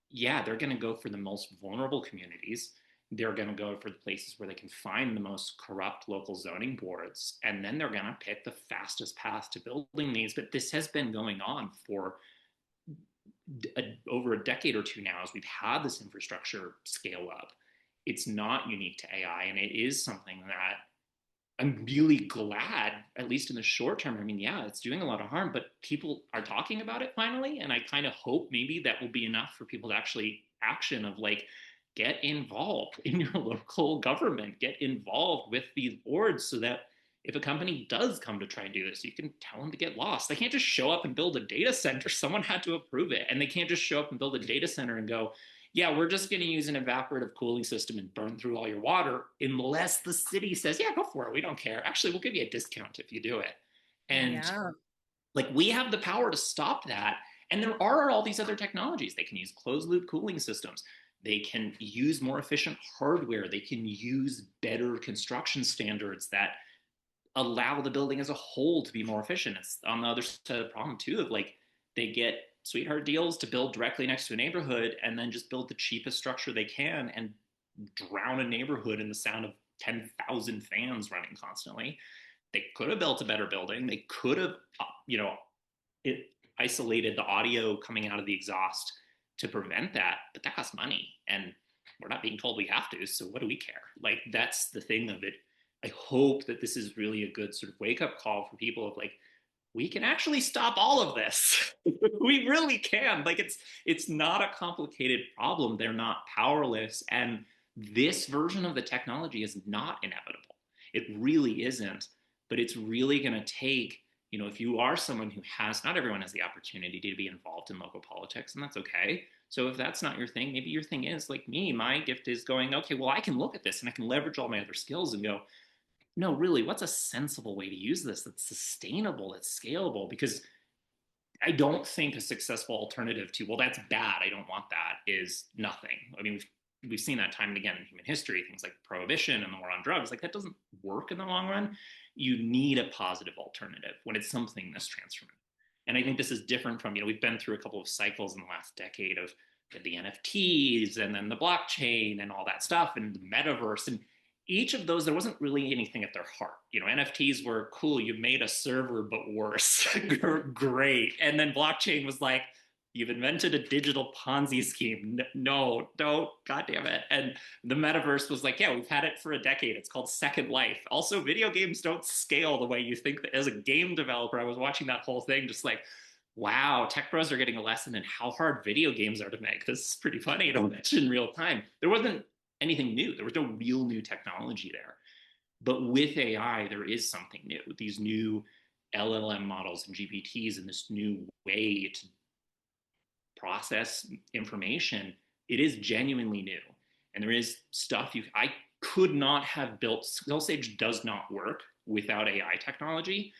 Yeah, they're going to go for the most vulnerable communities. They're going to go for the places where they can find the most corrupt local zoning boards. And then they're going to pick the fastest path to building these. But this has been going on for over a decade or two now, as we've had this infrastructure scale up, it's not unique to AI, and it is something that I'm really glad, at least in the short term. I mean, yeah, it's doing a lot of harm, but people are talking about it finally. And I kind of hope maybe that will be enough for people to actually action of like, get involved in your local government, get involved with these boards so that if a company does come to try and do this, you can tell them to get lost. They can't just show up and build a data center. Someone had to approve it. And they can't just show up and build a data center and go, yeah, we're just going to use an evaporative cooling system and burn through all your water unless the city says, yeah, go for it. We don't care. Actually, we'll give you a discount if you do it. And Yeah. like we have the power to stop that. And there are all these other technologies. They can use closed loop cooling systems. They can use more efficient hardware. They can use better construction standards that allow the building as a whole to be more efficient. It's on the other side of the problem too of like they get sweetheart deals to build directly next to a neighborhood and then just build the cheapest structure they can and drown a neighborhood in the sound of 10,000 fans running constantly. They could have built a better building. They could have, it isolated the audio coming out of the exhaust to prevent that, but that costs money and we're not being told we have to. So what do we care? Like that's the thing of it. I hope that this is really a good sort of wake up call for people of like, we can actually stop all of this. We really can. Like it's not a complicated problem. They're not powerless. And this version of the technology is not inevitable. It really isn't. But it's really going to take, if you are someone who has, not everyone has the opportunity to be involved in local politics, and that's okay. So if that's not your thing, maybe your thing is like me, my gift is going, okay, well, I can look at this and I can leverage all my other skills and go, no, really, what's a sensible way to use this that's sustainable, that's scalable? Because I don't think a successful alternative to, well, that's bad, I don't want that, is nothing. I mean, we've seen that time and again in human history, things like prohibition and the war on drugs, like that doesn't work in the long run. You need a positive alternative when it's something this transformative. And I think this is different from, we've been through a couple of cycles in the last decade of the NFTs and then the blockchain and all that stuff and the metaverse. And each of those, there wasn't really anything at their heart. NFTs were cool. You made a server, but worse. Great. And then blockchain was like, you've invented a digital Ponzi scheme. No, don't, God damn it. And the metaverse was like, yeah, we've had it for a decade. It's called Second Life. Also, video games don't scale the way you think that. As a game developer, I was watching that whole thing just like, wow, tech pros are getting a lesson in how hard video games are to make. This is pretty funny to watch in real time. There wasn't anything new. There was no real new technology there. But with AI, there is something new. These new LLM models and GPTs and this new way to process information, it is genuinely new. And there is stuff I could not have built. SkillSaige does not work without AI technology,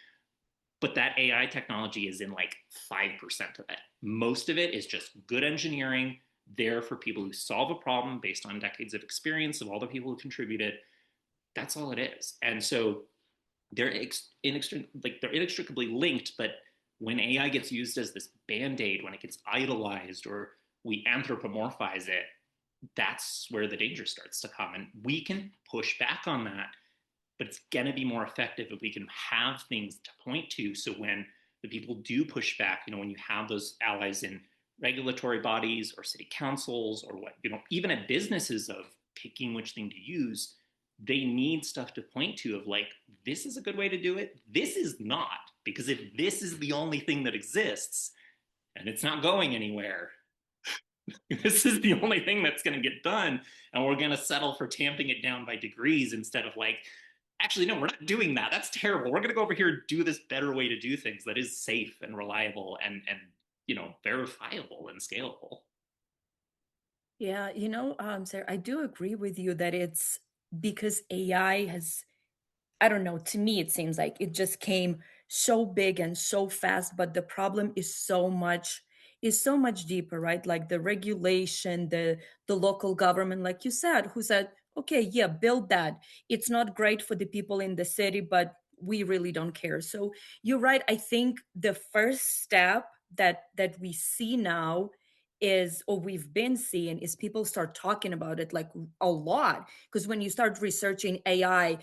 but that AI technology is in like 5% of it. Most of it is just good engineering, there for people who solve a problem based on decades of experience of all the people who contributed. That's all it is. And so they're inextricably linked, but when AI gets used as this band-aid, when it gets idolized or we anthropomorphize it, that's where the danger starts to come. And we can push back on that, but it's going to be more effective if we can have things to point to. So when the people do push back, when you have those allies in regulatory bodies or city councils or what, even at businesses of picking which thing to use, they need stuff to point to of like, this is a good way to do it. This is not, because if this is the only thing that exists and it's not going anywhere, this is the only thing that's going to get done. And we're going to settle for tamping it down by degrees instead of like, actually, no, we're not doing that. That's terrible. We're going to go over here and do this better way to do things that is safe and reliable and verifiable and scalable. Yeah, Sarah, I do agree with you that it's because AI has, I don't know, to me, it seems like it just came so big and so fast, but the problem is so much deeper, right? Like the regulation, the local government, like you said, who said, okay, yeah, build that. It's not great for the people in the city, but we really don't care. So you're right. I think the first step that we see now is, or we've been seeing, is people start talking about it like a lot. Because when you start researching AI,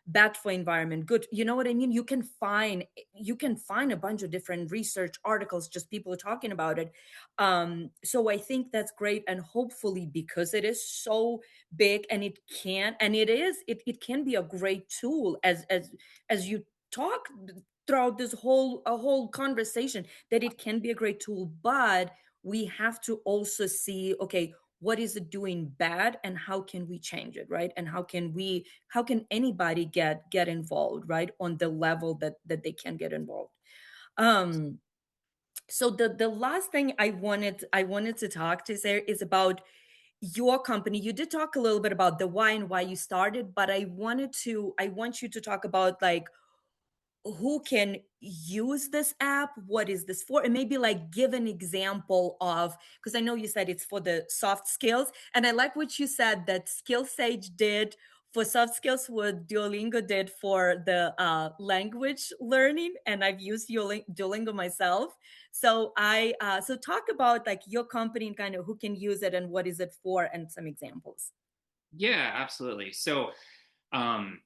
bad for environment, good, you know what I mean? You can find a bunch of different research articles, just people talking about it. So I think that's great. And hopefully, because it is so big, and it can be a great tool, as you talk throughout this whole conversation, that it can be a great tool. But we have to also see, okay, what is it doing bad, and how can we change it, right? And how can anybody get involved, right, on the level that they can get involved. um so the last thing I wanted to talk to Sarah is about your company. You did talk a little bit about the why and why you started, but I want you to talk about, like, who can use this app, what is this for, and maybe like give an example of, because I know you said it's for the soft skills, and I like what you said, that SkillSaige did for soft skills what Duolingo did for the language learning, and I've used Duolingo myself. So talk about like your company and kind of who can use it and what is it for, and some examples. Yeah, absolutely. So, um,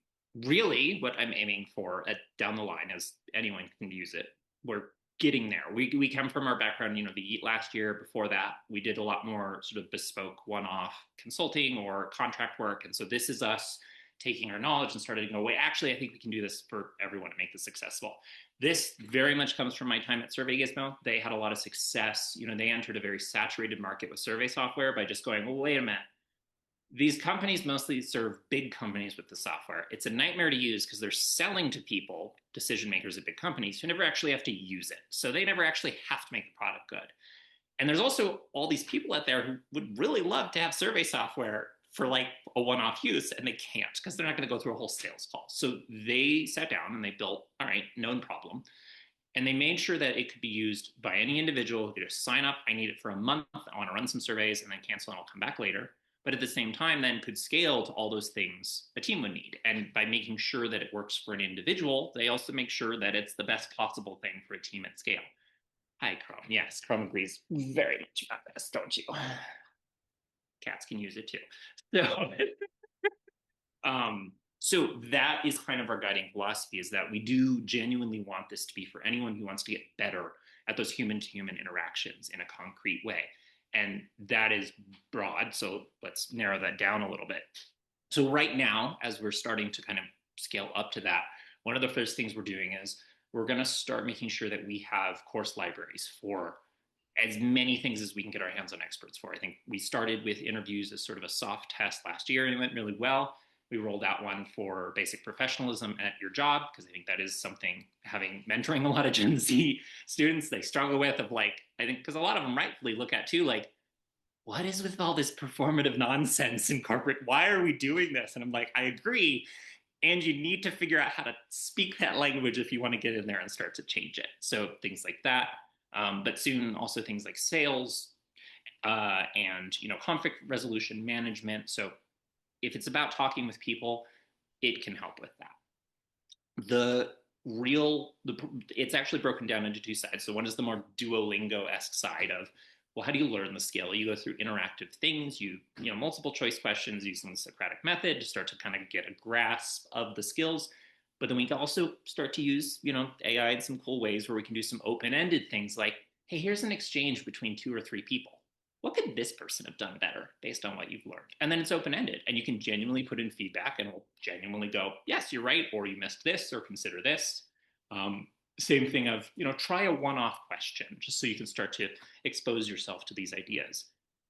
really, what I'm aiming for down the line is anyone can use it. We're getting there. We come from our background, the last year before that, we did a lot more sort of bespoke one-off consulting or contract work. And so this is us taking our knowledge and starting to go, wait, actually, I think we can do this for everyone to make this successful. This very much comes from my time at Survey Gizmo. They had a lot of success. They entered a very saturated market with survey software by just going, well, wait a minute, these companies mostly serve big companies with the software. It's a nightmare to use because they're selling to people, decision makers at big companies, who never actually have to use it. So they never actually have to make the product good. And there's also all these people out there who would really love to have survey software for like a one-off use, and they can't because they're not going to go through a whole sales call. So they sat down and they built, all right, known problem. And they made sure that it could be used by any individual who could just sign up. I need it for a month. I want to run some surveys and then cancel, and I'll come back later. But at the same time, then could scale to all those things a team would need. And by making sure that it works for an individual, they also make sure that it's the best possible thing for a team at scale. Hi, Chrome. Yes, Chrome agrees very much about this, don't you? Cats can use it too. So, so that is kind of our guiding philosophy, is that we do genuinely want this to be for anyone who wants to get better at those human-to-human interactions in a concrete way. And that is broad, so let's narrow that down a little bit. So right now, as we're starting to kind of scale up to that, one of the first things we're doing is we're going to start making sure that we have course libraries for as many things as we can get our hands on experts for. I think we started with interviews as sort of a soft test last year, and it went really well. We rolled out one for basic professionalism at your job, because I think that is something, having mentoring a lot of Gen Z students, they struggle with, of like, I think, because a lot of them rightfully look at too, like, what is with all this performative nonsense in corporate? Why are we doing this? And I'm like, I agree. And you need to figure out how to speak that language if you want to get in there and start to change it. So things like that. But soon also things like sales and conflict resolution management. So if it's about talking with people, it can help with that. It's actually broken down into two sides. So one is the more Duolingo-esque side of, well, how do you learn the skill? You go through interactive things, multiple choice questions using the Socratic method to start to kind of get a grasp of the skills. But then we can also start to use, AI in some cool ways where we can do some open-ended things like, hey, here's an exchange between 2 or 3 people. What could this person have done better based on what you've learned? And then it's open-ended, and you can genuinely put in feedback, and it'll genuinely go, yes, you're right, or you missed this, or consider this. Same thing of, try a one-off question, just so you can start to expose yourself to these ideas.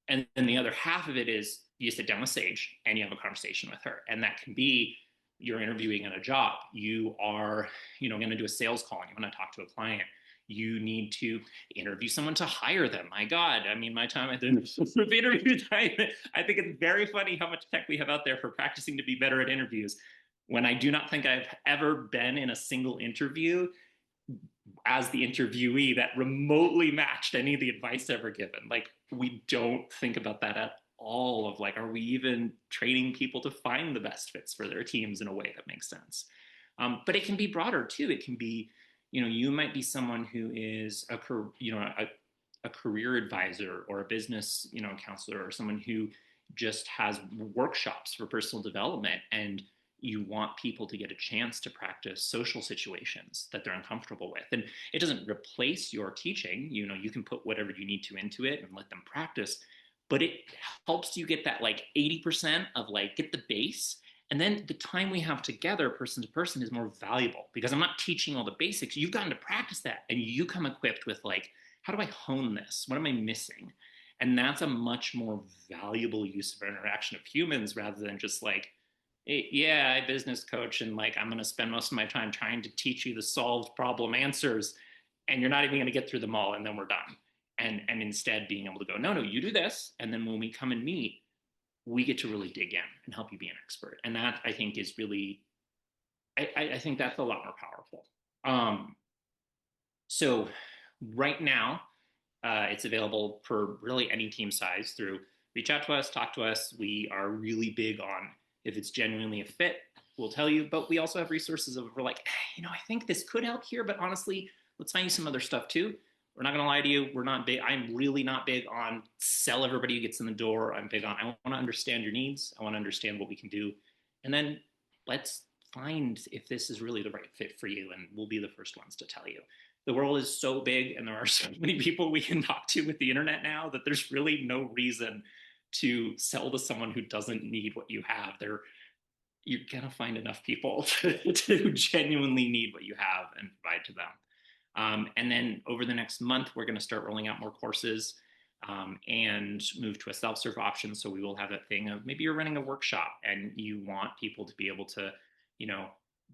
And then the other half of it is you sit down with Sage and you have a conversation with her. And that can be, you're interviewing at a job. You are, going to do a sales call, and you want to talk to a client. You need to interview someone to hire them. My God, I mean, my time at the interview time, I think it's very funny how much tech we have out there for practicing to be better at interviews, when I do not think I've ever been in a single interview as the interviewee that remotely matched any of the advice ever given. Like, we don't think about that at all, of like, are we even training people to find the best fits for their teams in a way that makes sense? But it can be broader too. It can be, you might be someone who is a career advisor or a business, counselor, or someone who just has workshops for personal development, and you want people to get a chance to practice social situations that they're uncomfortable with. And it doesn't replace your teaching. You can put whatever you need to into it and let them practice, but it helps you get that like 80% of like get the base. And then the time we have together, person to person, is more valuable because I'm not teaching all the basics. You've gotten to practice that, and you come equipped with like, how do I hone this? What am I missing? And that's a much more valuable use of interaction of humans rather than just like, hey, yeah, I business coach, and like I'm going to spend most of my time trying to teach you the solved problem answers, and you're not even going to get through them all, and then we're done. And instead being able to go, no, you do this, and then when we come and meet, we get to really dig in and help you be an expert. And that, I think, is really, I think that's a lot more powerful. So right now, it's available for really any team size through reach out to us, talk to us. We are really big on if it's genuinely a fit, we'll tell you. But we also have resources of we're like, hey, I think this could help here, but honestly, let's find you some other stuff too. We're not going to lie to you. We're not big. I'm really not big on sell everybody who gets in the door. I'm big on, I want to understand your needs. I want to understand what we can do. And then let's find if this is really the right fit for you. And we'll be the first ones to tell you. The world is so big and there are so many people we can talk to with the internet now that there's really no reason to sell to someone who doesn't need what you have. You're going to find enough people to genuinely need what you have and provide to them. And then over the next month, we're going to start rolling out more courses and move to a self-serve option. So we will have that thing of maybe you're running a workshop and you want people to be able to,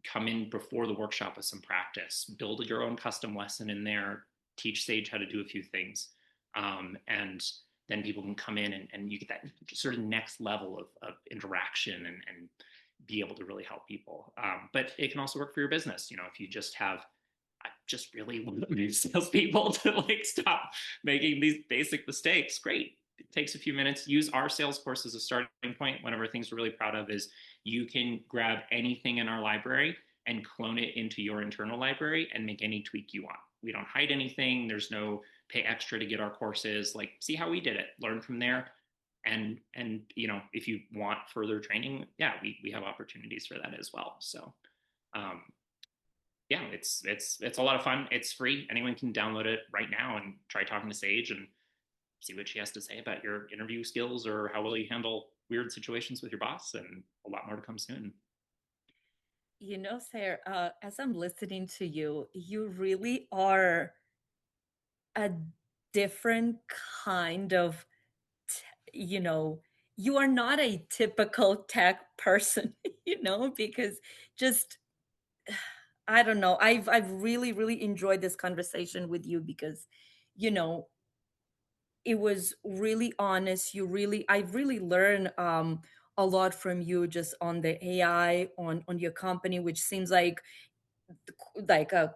come in before the workshop with some practice, build your own custom lesson in there, teach Sage how to do a few things. And then people can come in and you get that sort of next level of interaction and be able to really help people. But it can also work for your business. If you just have, I just really want these salespeople to like stop making these basic mistakes. Great. It takes a few minutes. Use our sales course as a starting point. One of our things we're really proud of is you can grab anything in our library and clone it into your internal library and make any tweak you want. We don't hide anything. There's no pay extra to get our courses. Like, see how we did it, learn from there. And if you want further training, yeah, we have opportunities for that as well. So yeah, it's a lot of fun. It's free. Anyone can download it right now and try talking to Sage and see what she has to say about your interview skills or how well you handle weird situations with your boss, and a lot more to come soon. Sayre, as I'm listening to you, you really are a different kind of, you are not a typical tech person, because just, I don't know. I've really, really enjoyed this conversation with you because, it was really honest. I've really learned a lot from you just on the AI on your company, which seems like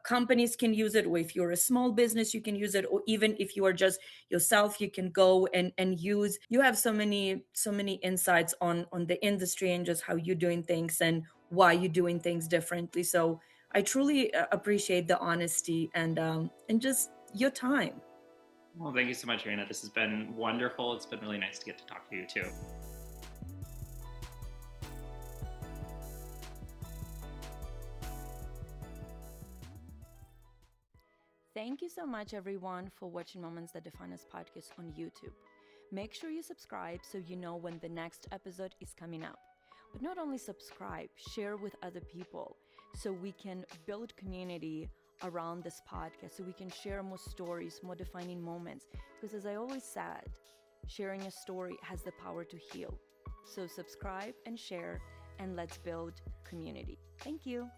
companies can use it, or if you're a small business you can use it, or even if you are just yourself you can go and use. You have so many insights on the industry and just how you're doing things and why you're doing things differently. So I truly appreciate the honesty and just your time. Well, thank you so much, Irina. This has been wonderful. It's been really nice to get to talk to you too. Thank you so much, everyone, for watching Moments That Define Us podcast on YouTube. Make sure you subscribe so you know when the next episode is coming up. But not only subscribe, share with other people so we can build community around this podcast, so we can share more stories, more defining moments. Because as I always said, sharing a story has the power to heal. So subscribe and share, and let's build community. Thank you.